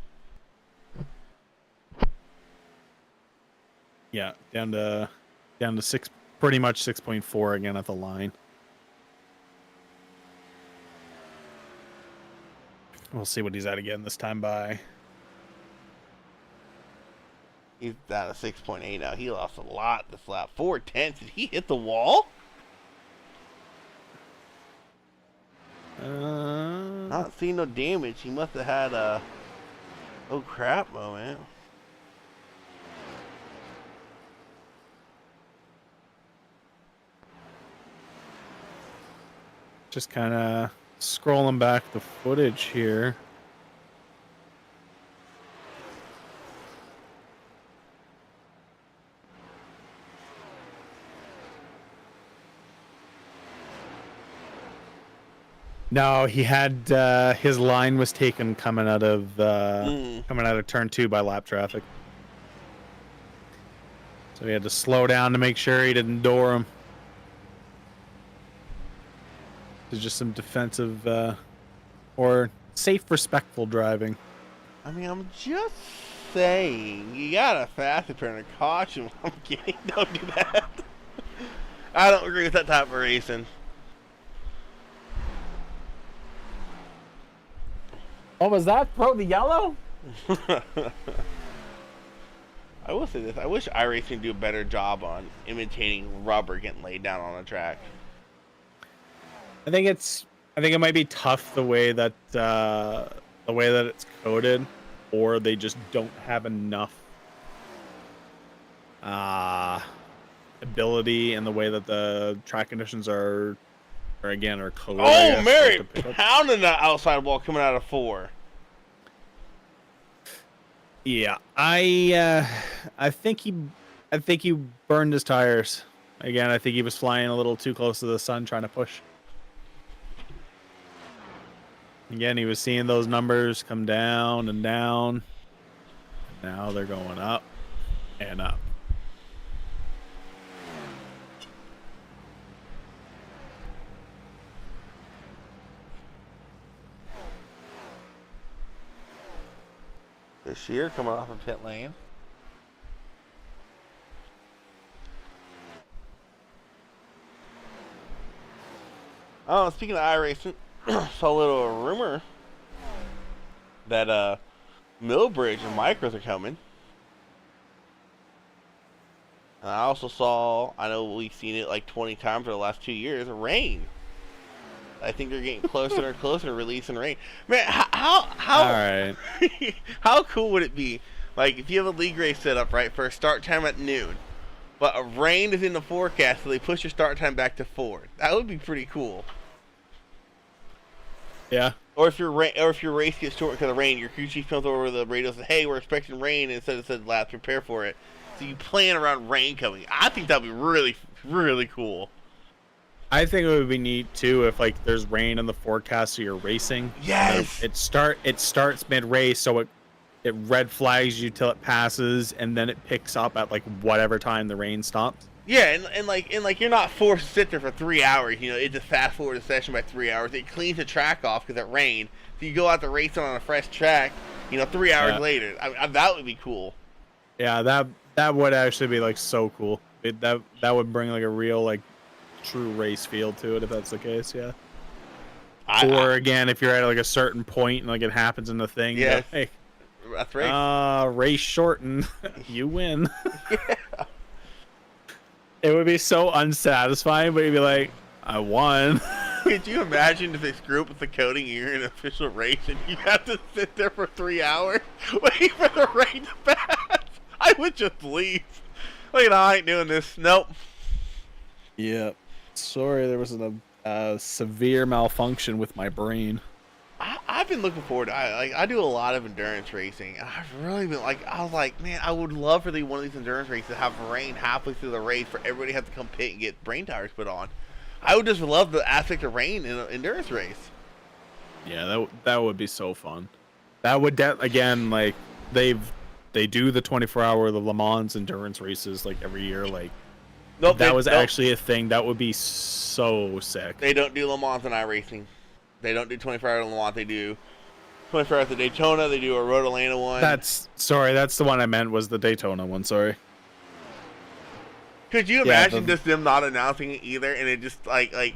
Yeah, down to 6, pretty much 6.4 again at the line. We'll see what he's at again this time by. He's down to 6.8 now. He lost a lot this lap. 4/10. Did he hit the wall? Not seeing no damage. He must have had a oh crap moment. Just kind of scrolling back the footage here. No, he had his line was taken coming out of turn 2 by lap traffic. So he had to slow down to make sure he didn't door him. It's just some defensive or safe, respectful driving. I mean, I'm just saying, you gotta fast prepare and caution. I'm kidding. Don't do that. I don't agree with that type of racing. What was that? Throw the yellow? I will say this: I wish iRacing do a better job on imitating rubber getting laid down on a track. I think it might be tough the way that it's coded, or they just don't have enough ability in the way that the track conditions are coded. Oh, Mary pounding that outside wall coming out of 4. Yeah, I think he burned his tires. Again, I think he was flying a little too close to the sun trying to push. Again, he was seeing those numbers come down and down. Now they're going up and up. This year coming off of pit lane. Oh, speaking of iRacing, saw a little rumor that Millbridge and Micros are coming. And I also saw, I know we've seen it like 20 times for the last 2 years, rain. I think they're getting closer and closer to releasing rain. Man, how All right. how cool would it be? Like if you have a league race set up right for a start time at noon, but a rain is in the forecast, so they push your start time back to 4. That would be pretty cool. Yeah. Or if your race gets short because of rain, your crew chief comes over the radio and says, "Hey, we're expecting rain," and instead it says, "Laps, prepare for it." So you plan around rain coming. I think that'd be really, really cool. I think it would be neat too if like there's rain in the forecast so you're racing. Yes. It starts mid race, so it red flags you till it passes, and then it picks up at like whatever time the rain stops. Yeah, and like you're not forced to sit there for 3 hours. You know, it just fast forward the session by 3 hours. It cleans the track off because it rained. So you go out to racing on a fresh track. 3 hours later. That would be cool. Yeah, that would actually be like so cool. That would bring like a real like true race feel to it if that's the case. Yeah. Or again, if you're at like a certain point and like it happens in the thing. Yeah. Hey, that's race. Race shortened. You win. Yeah. It would be so unsatisfying, but you'd be like, I won. Could you imagine if they screw up with the coding here in an official race and you have to sit there for 3 hours waiting for the rain to pass? I would just leave. Like, I ain't doing this. Nope. Yeah. Sorry, there was a severe malfunction with my brain. I've been looking forward to I do a lot of endurance racing. And I've really been I was like, man, I would love for one of these endurance races to have rain halfway through the race for everybody to have to come pit and get brain tires put on. I would just love the aspect of rain in an endurance race. Yeah, that would be so fun. That would again like they do the 24-hour the Le Mans endurance races like every year. Like nope, that was actually a thing. That would be so sick. They don't do Le Mans in iRacing. They don't do 24 hours in Le Mans. They do 24 hours at Daytona. They do a Road Atlanta one. That's the one I meant was the Daytona one. Sorry. Could you imagine just them not announcing it either, and it just like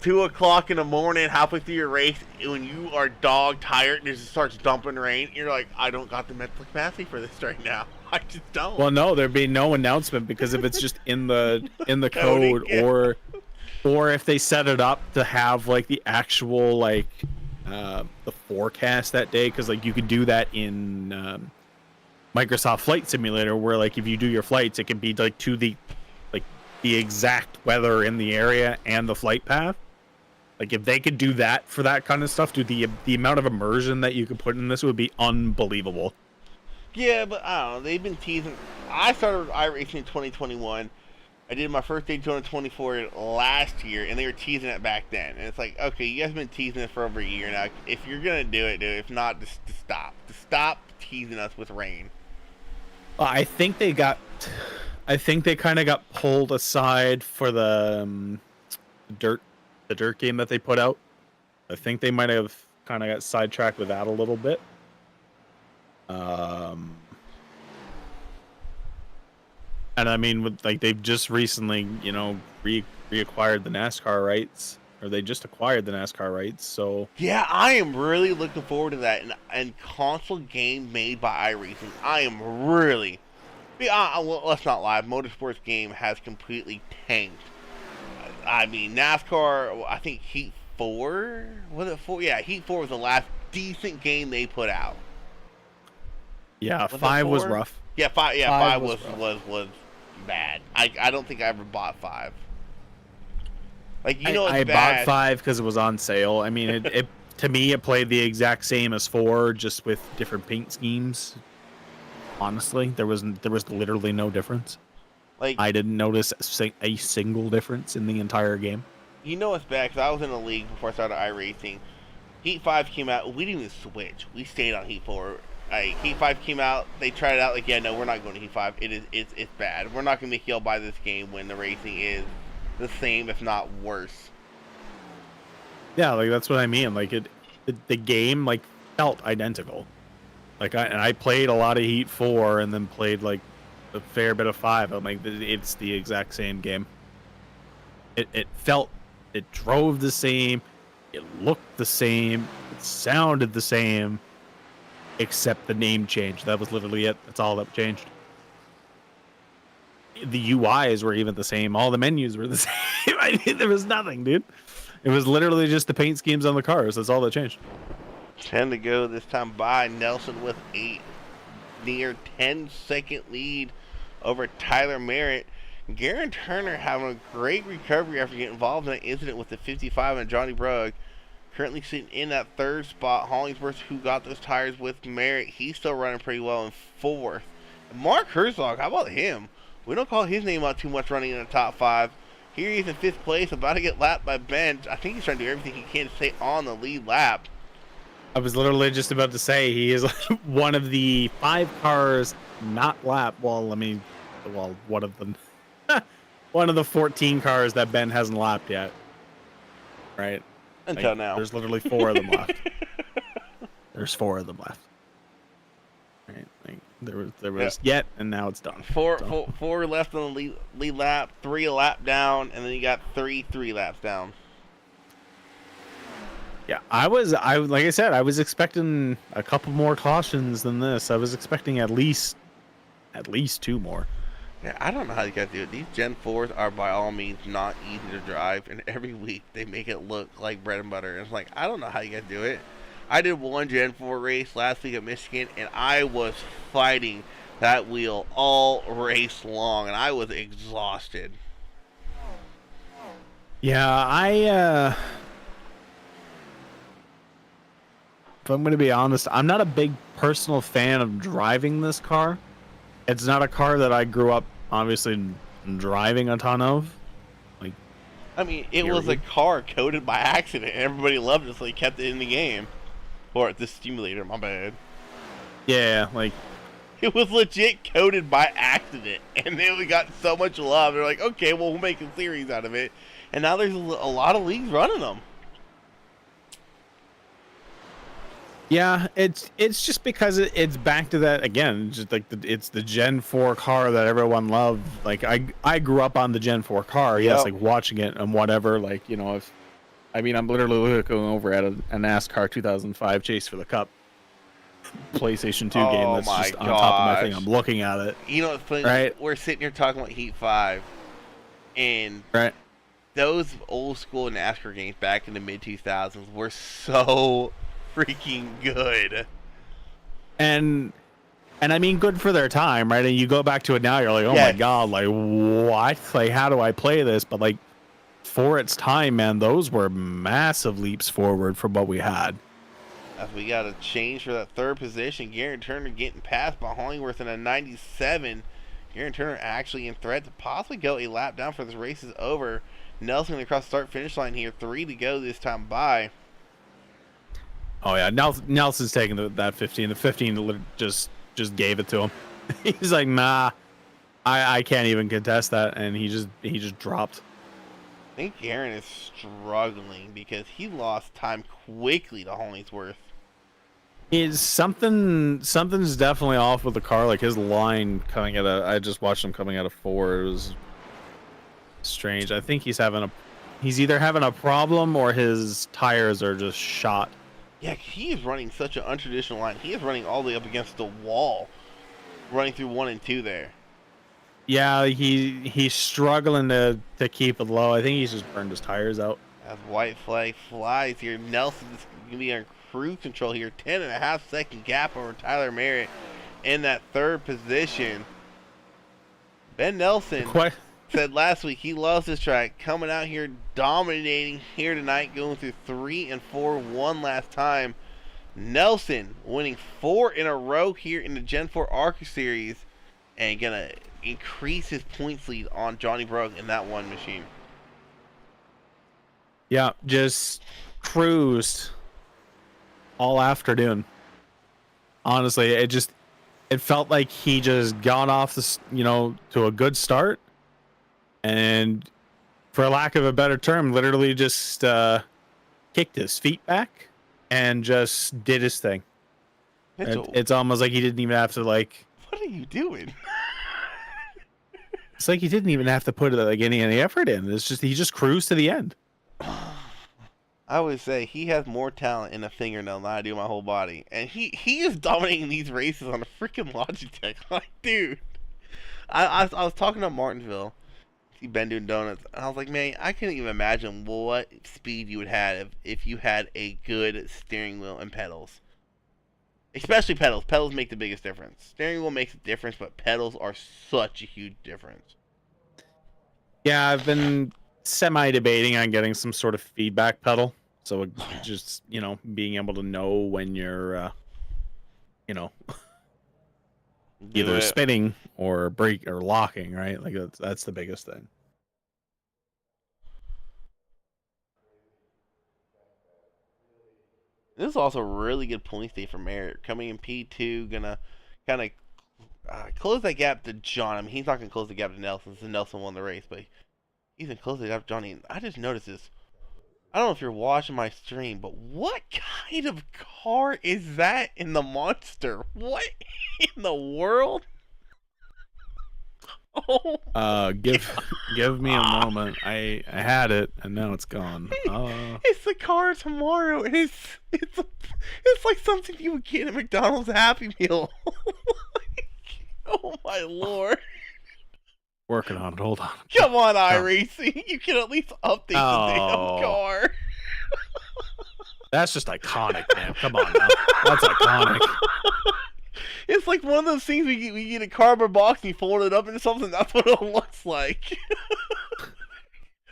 2 o'clock in the morning, halfway through your race, when you are dog tired and it just starts dumping rain, you're like, I don't got the mental capacity for this right now. I just don't. Well, no, there'd be no announcement because if it's just in the code, yeah. or if they set it up to have like the actual like the forecast that day, because like you could do that in Microsoft Flight Simulator, where like if you do your flights, it can be like to the exact weather in the area and the flight path. Like if they could do that for that kind of stuff, dude, the amount of immersion that you could put in this would be unbelievable. Yeah, but I don't know. They've been teasing. I started iRacing in 2021. I did my first Daytona 24 last year, and they were teasing it back then. And it's like, okay, you guys have been teasing it for over a year now. If you're gonna do it, do it. If not, just stop. Just stop teasing us with rain. I think they kind of got pulled aside for the dirt game that they put out. I think they might have kind of got sidetracked with that a little bit. Um, and I mean, with like they've just recently, reacquired the NASCAR rights, or they just acquired the NASCAR rights. So Yeah, I am really looking forward to that. And console game made by iRacing. I am really. Well, let's not lie. Motorsports game has completely tanked. I mean, NASCAR. I think Heat 4 was it 4? Yeah, Heat 4 was the last decent game they put out. yeah, Was it 5 was 4? rough. Yeah, 5. Yeah, 5 5 was was rough. was bad. I don't think I ever bought 5. Like it's I bought bad. 5 because it was on sale. I mean, it to me it played the exact same as 4, just with different paint schemes. Honestly, there was literally no difference. Like I didn't notice a single difference in the entire game. it's bad because I was in a league before I started iRacing. Heat 5 came out. We didn't even switch. We stayed on Heat 4. Heat 5 came out. They tried it out. Like, yeah, no, we're not going to Heat 5. It's bad. We're not going to make y'all buy this game when the racing is the same, if not worse. Yeah, like that's what I mean. Like the game like felt identical. Like I played a lot of Heat 4 and then played like a fair bit of 5. I'm like, it's the exact same game. It felt, it drove the same, it looked the same, it sounded the same, except the name changed. That was literally it. That's all that changed. The UIs were even the same. All the menus were the same. I mean, there was nothing, dude. It was literally just the paint schemes on the cars. That's all that changed. 10 to go this time by Nelson with a near 10-second lead over Tyler Merritt. Garen Turner having a great recovery after getting involved in an incident with the 55 and Johnny Brugg. Currently sitting in that third spot. Hollingsworth, who got those tires with Merritt, he's still running pretty well in fourth. Mark Herzog, how about him? We don't call his name out too much running in the top 5. Here he is in 5th place, about to get lapped by Ben. I think he's trying to do everything he can to stay on the lead lap. I was literally just about to say he is one of the 5 cars not lapped. Well, one of them. One of the 14 cars that Ben hasn't lapped yet. Right? Until now. There's literally 4 of them left. There's 4 of them left. Right? Like, there was yet, and now it's done. Four left on the lead lap, 3 a lap down, and then you got 3 laps down. Yeah, like I said, I was expecting a couple more cautions than this. I was expecting at least 2 more. Yeah, I don't know how you guys do it. These Gen 4s are by all means not easy to drive, and every week they make it look like bread and butter. And it's like, I don't know how you guys do it. I did one Gen 4 race last week at Michigan, and I was fighting that wheel all race long, and I was exhausted. Yeah, if I'm going to be honest, I'm not a big personal fan of driving this car. It's not a car that I grew up, obviously, driving a ton of. Like, I mean, it was a car coded by accident, and everybody loved it, so they kept it in the game. Or the simulator, my bad. Yeah, like... It was legit coded by accident, and they got so much love. They're like, okay, well, we'll make a series out of it. And now there's a lot of leagues running them. Yeah, it's just because it's back to that again. Just like it's the Gen 4 car that everyone loved. Like I grew up on the Gen 4 car. Yes, like watching it and whatever. Like I'm literally looking over at a NASCAR 2005 Chase for the Cup PlayStation 2 game that's just on top of my thing. I'm looking at it. You know what's funny? Right? We're sitting here talking about Heat 5, and right. Those old school NASCAR games back in the mid 2000s were so freaking good. And I mean, good for their time, right? And you go back to it now, you're like, oh my god, like what? Like, how do I play this? But like, for its time, man, those were massive leaps forward from what we had. As we got a change for that third position, Garen Turner getting passed by Hollingworth in a 97. Garen Turner actually in threat to possibly go a lap down for this race is over. Nelson going to cross the start-finish line here. 3 to go this time by. Oh, yeah. Nelson's taking that 15. The 15 just gave it to him. He's like, nah, I can't even contest that. And he just dropped. I think Garen is struggling because he lost time quickly to Hollingsworth. Is something's definitely off with the car. Like his line coming at a, I just watched him coming out of four. It was strange. I think he's either having a problem or his tires are just shot. Yeah, he is running such an untraditional line. He is running all the way up against the wall, running through 1 and 2 there. Yeah, he's struggling to keep it low. I think he's just burned his tires out. As white flag flies here, Nelson's going to be on cruise control here. 10.5 second gap over Tyler Merritt in that third position. Ben Nelson said last week he loves this track. Coming out here, dominating here tonight, going through 3 and 4 one last time. Nelson winning 4 in a row here in the Gen 4 ARCA Series and going to increase his points lead on Johnny Brogue in that one machine. Yeah, just cruised all afternoon. Honestly, it felt like he just got off this, to a good start, and for lack of a better term, literally just kicked his feet back and just did his thing. It's almost like he didn't even have to like. What are you doing? It's like he didn't even have to put like any effort in. It's just he just cruised to the end. I would say he has more talent in a fingernail than I do my whole body, and he is dominating these races on a freaking Logitech. Like, dude, I was talking to Martinsville. He been doing donuts, and I was like, man, I couldn't even imagine what speed you would have if you had a good steering wheel and pedals. Especially pedals. Pedals make the biggest difference. Steering wheel makes a difference, but pedals are such a huge difference. Yeah, I've been semi-debating on getting some sort of feedback pedal. So just, being able to know when you're, either spinning or brake or locking, right? Like that's the biggest thing. This is also a really good point state for Merritt. Coming in P2, gonna kind of close that gap to John. I mean, he's not gonna close the gap to Nelson since Nelson won the race, but he's gonna close the gap to Johnny. And I just noticed this. I don't know if you're watching my stream, but what kind of car is that in the Monster? What in the world? Oh, give me a moment. I had it and now it's gone. It's the car tomorrow, and it's like something you would get at McDonald's Happy Meal. Oh my lord! Working on it. Hold on. Come on, iRacing. You can at least update the damn car. That's just iconic, man. Come on now. That's iconic. It's like one of those things we get a cardboard box and you fold it up into something. That's what it looks like.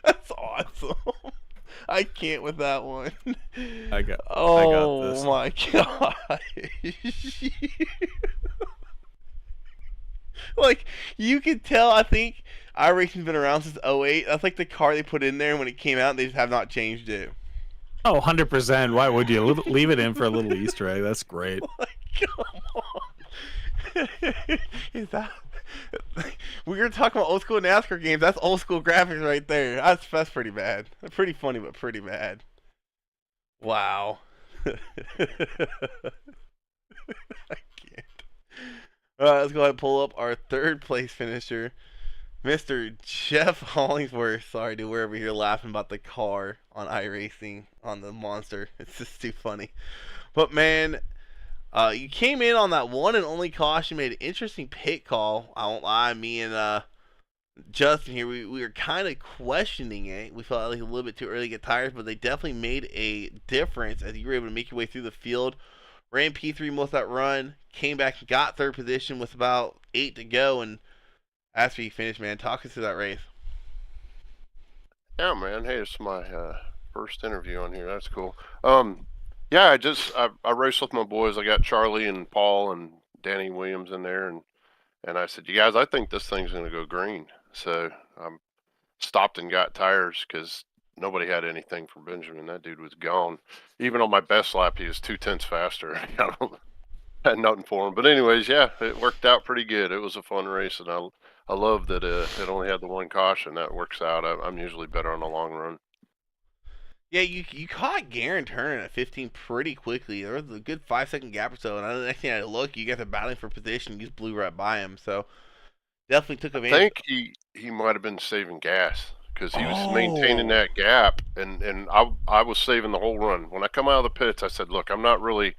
That's awesome. I can't with that one. I got this. Oh my god. Like, you could tell, I think iRacing's been around since 08. That's like the car they put in there when it came out, and they just have not changed it. Oh, 100%. Why would you leave it in for a little Easter egg? That's great. Like, come on. Is that... We were talking about old school NASCAR games. That's old school graphics right there. That's pretty bad. Pretty funny, but pretty bad. Wow. I can't. Alright, let's go ahead and pull up our third place finisher, Mr. Jeff Hollingsworth. Sorry, dude, we're over here laughing about the car on iRacing on the Monster. It's just too funny. But man, you came in on that one and only caution, made an interesting pit call. I won't lie, me and Justin here, we were kind of questioning it. We felt like a little bit too early to get tires, but they definitely made a difference as you were able to make your way through the field. Ran P3 most of that run, came back and got third position with about 8 to go, and after you finished, man, talk us through that race. Yeah, man. Hey, it's my first interview on here. That's cool. Yeah, I raced with my boys. I got Charlie and Paul and Danny Williams in there, and I said, you guys, I think this thing's gonna go green. So I stopped and got tires because nobody had anything for Benjamin. That dude was gone. Even on my best lap, he was 2/10 faster. I had nothing for him. But anyways, yeah, it worked out pretty good. It was a fun race, and I love that it only had the one caution. That works out. I'm usually better on the long run. Yeah, you caught Garen turning at 15 pretty quickly. There was a good 5 second gap or so, and the next thing I look, you guys are battling for position. You just blew right by him, so definitely took I advantage. think he might have been saving gas because he was maintaining Oh, that gap, and I was saving the whole run. When I come out of the pits, I said, "Look, I'm not really."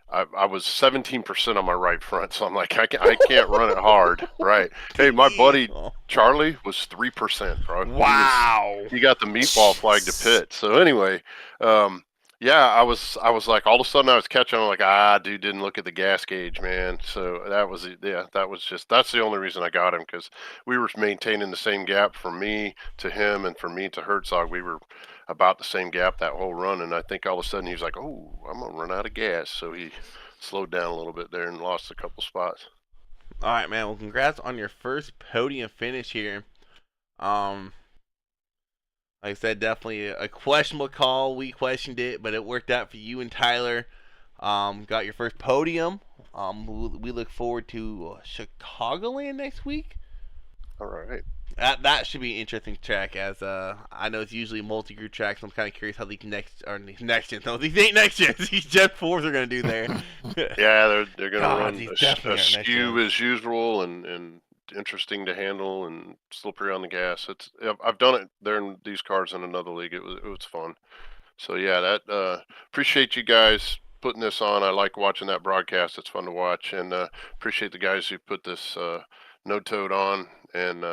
I was 17% on my right front, so I'm like, I can't run it hard, right? Hey, my buddy damn. Charlie was 3%, bro. Wow. He got the meatball flag to pit. So anyway, um, yeah, I was like, all of a sudden I was catching. I'm like, dude, didn't look at the gas gauge, man. So that was just that's the only reason I got him because we were maintaining the same gap from me to him and from me to Herzog. We were about the same gap that whole run, and I think all of a sudden he was like, "Oh, I'm gonna run out of gas," so he slowed down a little bit there and lost a couple spots. All right, man. Well, congrats on your first podium finish here. Um, like I said, definitely a questionable call. We questioned it, but it worked out for you and Tyler. Got your first podium. We look forward to Chicagoland next week. All right. That should be an interesting track, as I know it's usually multi-group tracks. I'm kind of curious how these next gens. No, these ain't next gens. These Gen 4s are gonna do there. Yeah, they're gonna God, run these a definitely aren't next skew gens. as usual and interesting to handle and slippery on the gas. I've done it there in these cars in another league. It was fun. So yeah, that appreciate you guys putting this on. I like watching that broadcast. It's fun to watch, and appreciate the guys who put this no toad on. And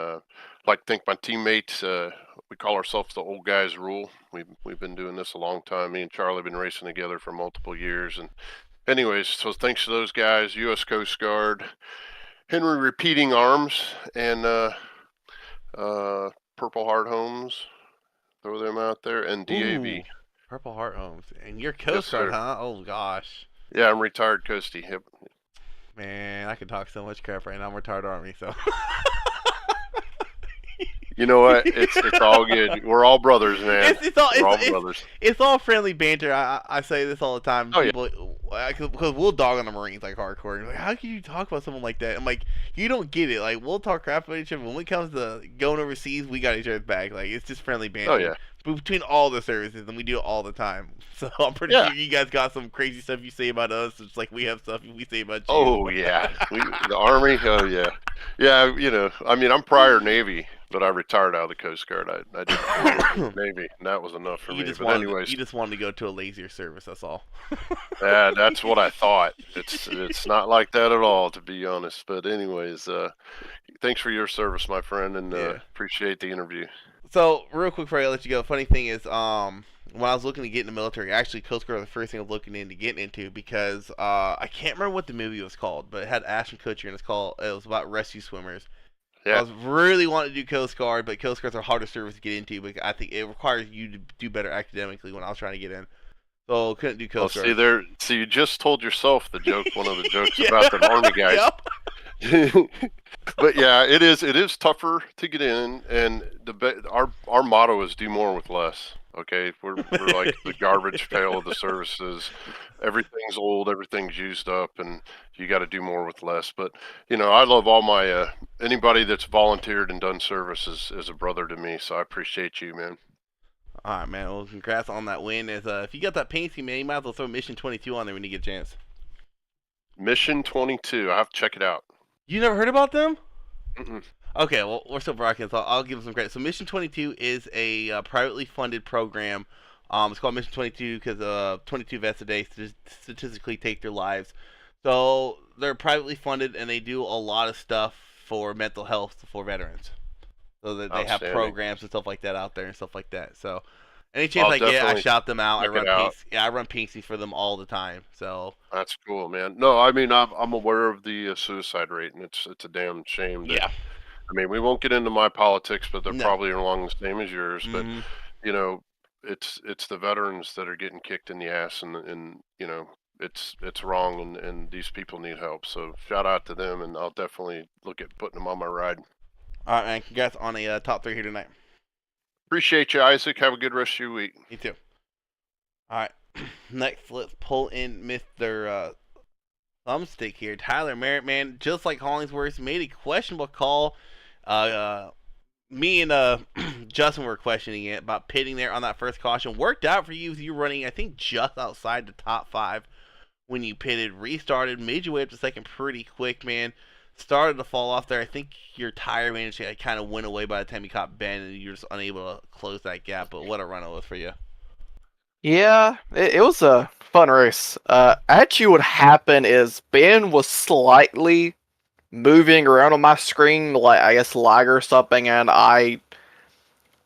like to thank my teammates. We call ourselves the old guys rule. We've been doing this a long time. Me and Charlie have been racing together for multiple years, and anyways, so thanks to those guys, U.S. Coast Guard, Henry Repeating Arms, and Purple Heart Homes. Throw them out there, and DAV. Ooh, Purple Heart Homes, and your Yes, Coast Guard, sir. huh? Oh gosh, Yeah, I'm retired Coastie. Yep. man, I could talk so much crap right now. I'm retired Army, so. You know what? It's all good. We're all brothers, man. It's all We're all brothers. it's all friendly banter. I say this all the time. Oh yeah. People, because we'll dog on the Marines like hardcore. And like, how can you talk about someone like that? I'm like, you don't get it. Like, we'll talk crap about each other. When it comes to going overseas, we got each other's back. Like, it's just friendly Oh banter yeah. between all the services, and we do it all the time. So I'm pretty Yeah. sure you guys got some crazy stuff you say about us. It's like we have stuff we say about you. Oh yeah. The Army. Oh yeah. Yeah. You know. I mean, I'm prior Navy, but I retired out of the Coast Guard. I did 4 years in the Navy, and that was enough for me. But anyways, you just wanted to go to a lazier service. That's all. that's what I thought. It's not like that at all, to be honest. But anyways, thanks for your service, my friend, and Yeah. appreciate the interview. So, real quick before I let you go, funny thing is, when I was looking to get in the military, actually, Coast Guard was the first thing I was looking into getting into because I can't remember what the movie was called, but it had Ashton Kutcher and it was about rescue swimmers. I Yeah. was really wanting to do Coast Guard, but Coast Guards are harder service to get into, but I think it requires you to do better academically when I was trying to get in. So, couldn't do Well, Coast Guard. see, you just told yourself the joke. One of the jokes Yeah. about the Army guys. Yep. But yeah, it is tougher to get in, and our motto is do more with less. Okay, we're like the garbage pail of the services. Everything's old, everything's used up, and you got to do more with less. But I love all my anybody that's volunteered and done service is a brother to me. So I appreciate you, man. All right, man. Well, congrats on that win. If you got that paint scheme, man, you might as well throw Mission 22 on there when you get a chance. Mission 22. I have to check it out. You never heard about them? Mm-mm. Okay, well, we're still broadcasting, so I'll give them some credit. So, Mission 22 is a privately funded program. It's called Mission 22 because 22 vets a day statistically take their lives. So, they're privately funded, and they do a lot of stuff for mental health for veterans. So that they have Outstanding. programs and stuff like that out there and stuff like that. So, any chance I'll I get, I definitely shout them out. check it out. I run Pinksy for them all the time. So, That's cool, man. No, I mean I'm aware of the suicide rate, and it's a damn shame that. yeah. I mean, we won't get into my politics, but they're No. probably along the same as yours. But Mhm. you know, it's the veterans that are getting kicked in the ass, and it's wrong, and these people need help. So shout out to them, and I'll definitely look at putting them on my ride. All right, man. Congrats on a top 3 here tonight. Appreciate you, Isaac. Have a good rest of your week. Me too. All right. Next, let's pull in Mr. Thumbstick here. Tyler Merritt, man, just like Hollingsworth, made a questionable call. me and Justin were questioning it about pitting there on that first caution. Worked out for you with you running, I think, just outside the top 5 when you pitted. Restarted, made your way up to second pretty quick, man. Started to fall off there. I think your tire managed to kind of went away by the time you caught Ben, and you're just unable to close that gap. But what a run it was for you. Yeah, it was a fun race. Actually, what happened is Ben was slightly moving around on my screen, like I guess lag or something, and I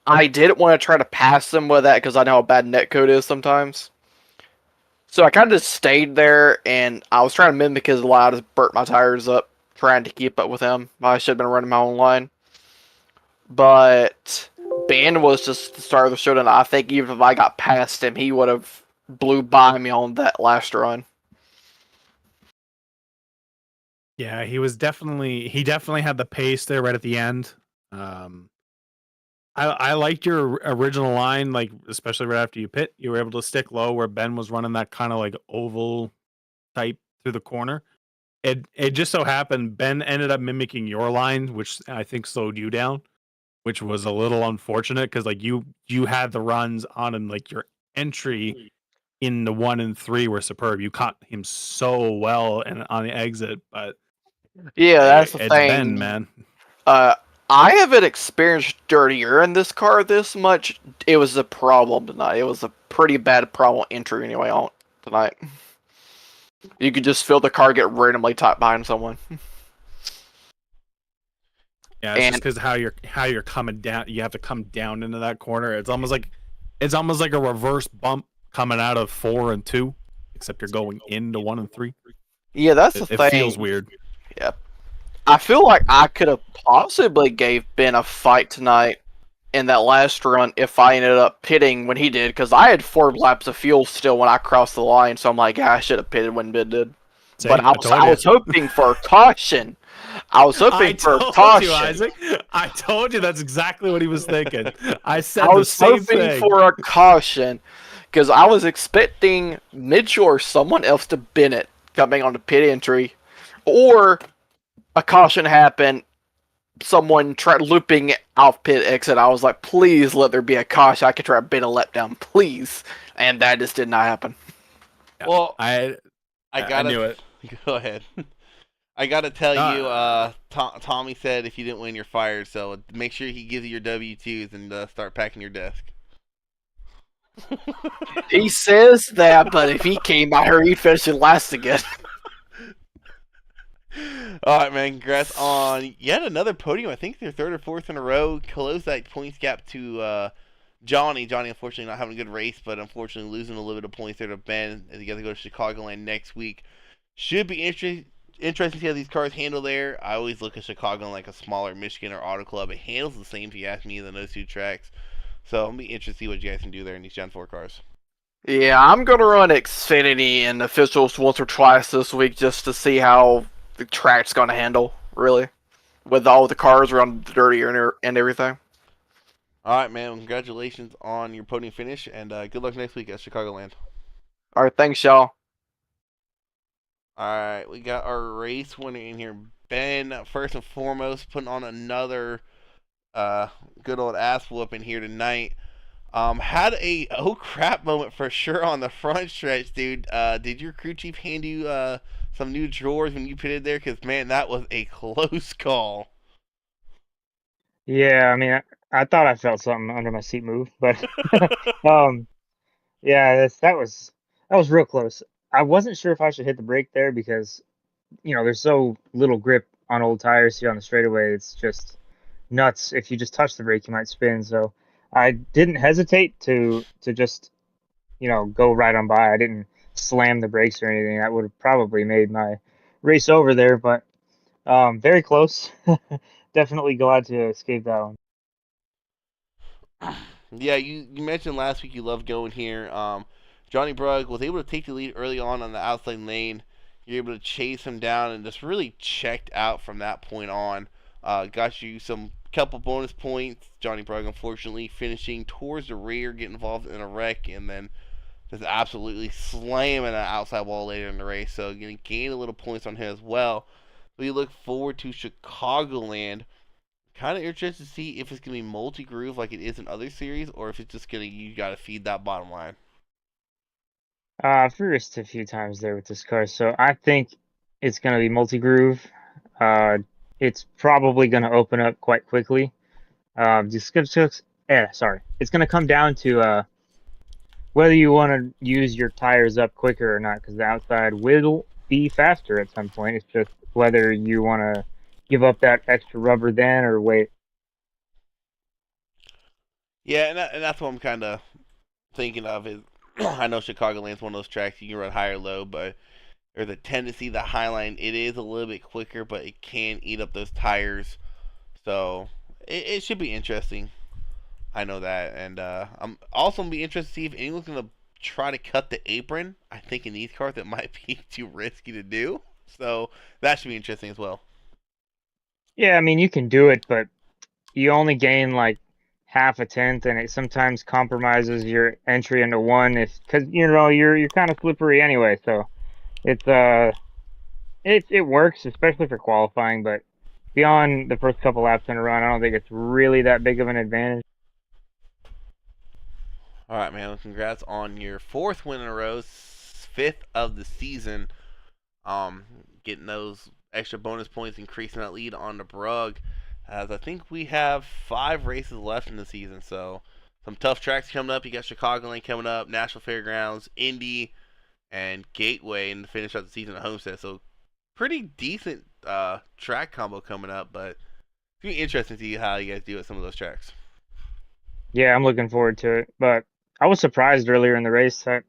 didn't want to try to pass him with that because I know how bad netcode is sometimes. So I kind of just stayed there, and I was trying to mimic his line, just burnt my tires up, trying to keep up with him. I should have been running my own line. But Ben was just the star of the show, and I think even if I got past him, he would have blew by me on that last run. Yeah, he definitely had the pace there right at the end. I liked your original line, like especially right after you pit, you were able to stick low where Ben was running that kind of like oval type through the corner. It just so happened Ben ended up mimicking your line, which I think slowed you down, which was a little unfortunate because like you had the runs on and like your entry in the 1 and 3 were superb. You caught him so well and on the exit, but Yeah, that's the it's thing. Ben, man. I haven't experienced dirtier in this car this much. It was a problem tonight. It was a pretty bad problem entry anyway on tonight. You could just feel the car get randomly tight behind someone. Yeah, it's just because how you're coming down. You have to come down into that corner. It's almost like a reverse bump coming out of 4 and 2, except you're going into 1 and 3. Yeah, that's the thing. It feels weird. Yeah, I feel like I could have possibly gave Ben a fight tonight in that last run if I ended up pitting when he did, because I had 4 laps of fuel still when I crossed the line, so I'm like, I should have pitted when Ben did. But I was hoping for a caution. I was hoping for a caution. Isaac. I told you that's exactly what he was thinking. I said I was hoping for a caution because I was expecting Mitchell or someone else to Bennett coming on the pit entry, or a caution happen. Someone tried looping off pit exit. I was like, please let there be a caution. I could try to bend a lap down, please. And that just did not happen. Well, I knew it. Go ahead. I gotta tell you, Tommy said if you didn't win, you're fired. So make sure he gives you your W-2s and start packing your desk. He says that, but if he came out here, he'd finish in last again. All right, man. Congrats on yet another podium. I think they're 3rd or 4th in a row. Close that points gap to Johnny. Johnny, unfortunately, not having a good race, but unfortunately losing a little bit of points there to Ben as he got to go to Chicagoland next week. Should be interesting to see how these cars handle there. I always look at Chicago like a smaller Michigan or Auto Club. It handles the same, if you ask me, than those 2 tracks. So I'll be interested to see what you guys can do there in these Gen 4 cars. Yeah, I'm going to run Xfinity and officials once or twice this week just to see how the track's going to handle, really, with all the cars around the dirtier and everything. All right, man. Congratulations on your podium finish, and good luck next week at Chicagoland. All right, thanks, y'all. All right, we got our race winner in here. Ben, first and foremost, putting on another good old ass whooping here tonight. Had a oh crap moment for sure on the front stretch, dude. Did your crew chief hand you some new drawers when you pitted there? Because, man, that was a close call. Yeah, I mean, I thought I felt something under my seat move, but yeah, that was real close. I wasn't sure if I should hit the brake there because, there's so little grip on old tires here on the straightaway. It's just nuts. If you just touch the brake, you might spin. So I didn't hesitate to just, go right on by. I didn't slam the brakes or anything. That would have probably made my race over there, but very close. Definitely glad to escape that one. Yeah, you mentioned last week you loved going here. Johnny Brugg was able to take the lead early on the outside lane. You're able to chase him down and just really checked out from that point on. Got you some couple bonus points. Johnny Brugg, unfortunately, finishing towards the rear, getting involved in a wreck, and then just absolutely slamming an outside wall later in the race. So you're going to gain a little points on him as well. We look forward to Chicagoland Kind of interested to see if it's gonna be multi-groove like it is in other series, or if it's just gonna you gotta feed that bottom line. I've raced a few times there with this car, so I think it's gonna be multi-groove. Uh, it's probably gonna open up quite quickly. Sorry. It's gonna come down to whether you want to use your tires up quicker or not, because the outside will be faster at some point. It's just whether you want to give up that extra rubber then or wait. Yeah, and that's what I'm kind of thinking of. Is I know Chicagoland's one of those tracks you can run high or low, but there's a tendency the Highline it is a little bit quicker, but it can eat up those tires. So it should be interesting. I know that, and I'm also gonna be interested to see if anyone's gonna try to cut the apron. I think in these cars it might be too risky to do, so that should be interesting as well. Yeah, I mean you can do it, but you only gain like half a tenth, and it sometimes compromises your entry into one if because you're kind of slippery anyway. So it's it works especially for qualifying, but beyond the first couple laps in a run, I don't think it's really that big of an advantage. All right, man. Well, congrats on your 4th win in a row, 5th of the season. Getting those extra bonus points, increasing that lead on the Brug. As I think we have 5 races left in the season, so some tough tracks coming up. You got Chicagoland coming up, National Fairgrounds, Indy, and Gateway, and to finish out the season at Homestead. So pretty decent track combo coming up, but it's gonna be interesting to see how you guys do at some of those tracks. Yeah, I'm looking forward to it, but I was surprised earlier in the race that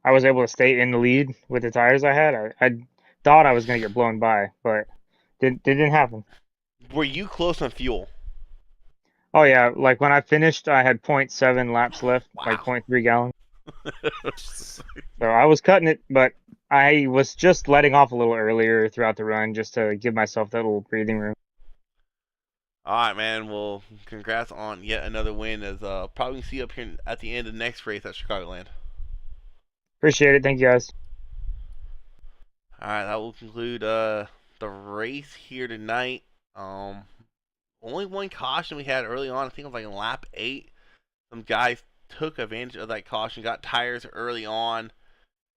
I was able to stay in the lead with the tires I had. I thought I was going to get blown by, but it didn't happen. Were you close on fuel? Oh yeah, like when I finished, I had 0.7 laps left, like Wow. 0.3 gallons. So I was cutting it, but I was just letting off a little earlier throughout the run just to give myself that little breathing room. All right, man. Well, congrats on yet another win. As probably see you up here at the end of the next race at Chicagoland. Appreciate it. Thank you guys. All right, that will conclude the race here tonight. Only one caution we had early on. I think it was like in lap 8. Some guys took advantage of that caution, got tires early on,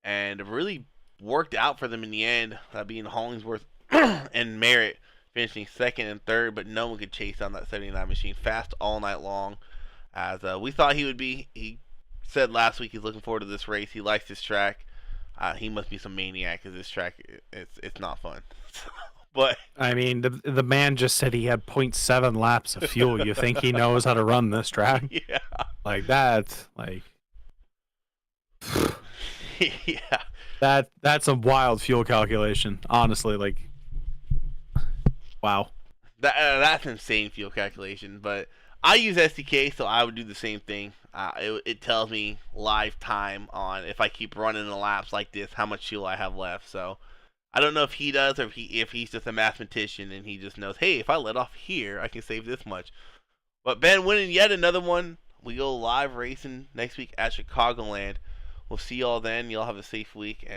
and it really worked out for them in the end. That being Hollingsworth and Merritt finishing 2nd and 3rd, but no one could chase down that 79 machine fast all night long, as we thought he would be. He said last week he's looking forward to this race. He likes this track. He must be some maniac because this track it's not fun. But I mean, the man just said he had 0.7 laps of fuel. You think he knows how to run this track? yeah, Like that, like yeah. that's a wild fuel calculation. Honestly, like, wow. That's insane fuel calculation. But I use SDK, so I would do the same thing. It tells me live time on if I keep running the laps like this, how much fuel I have left. So I don't know if he does or if he's just a mathematician and he just knows, hey, if I let off here, I can save this much. But Ben winning yet another one. We go live racing next week at Chicagoland. We'll see y'all then. Y'all have a safe week. And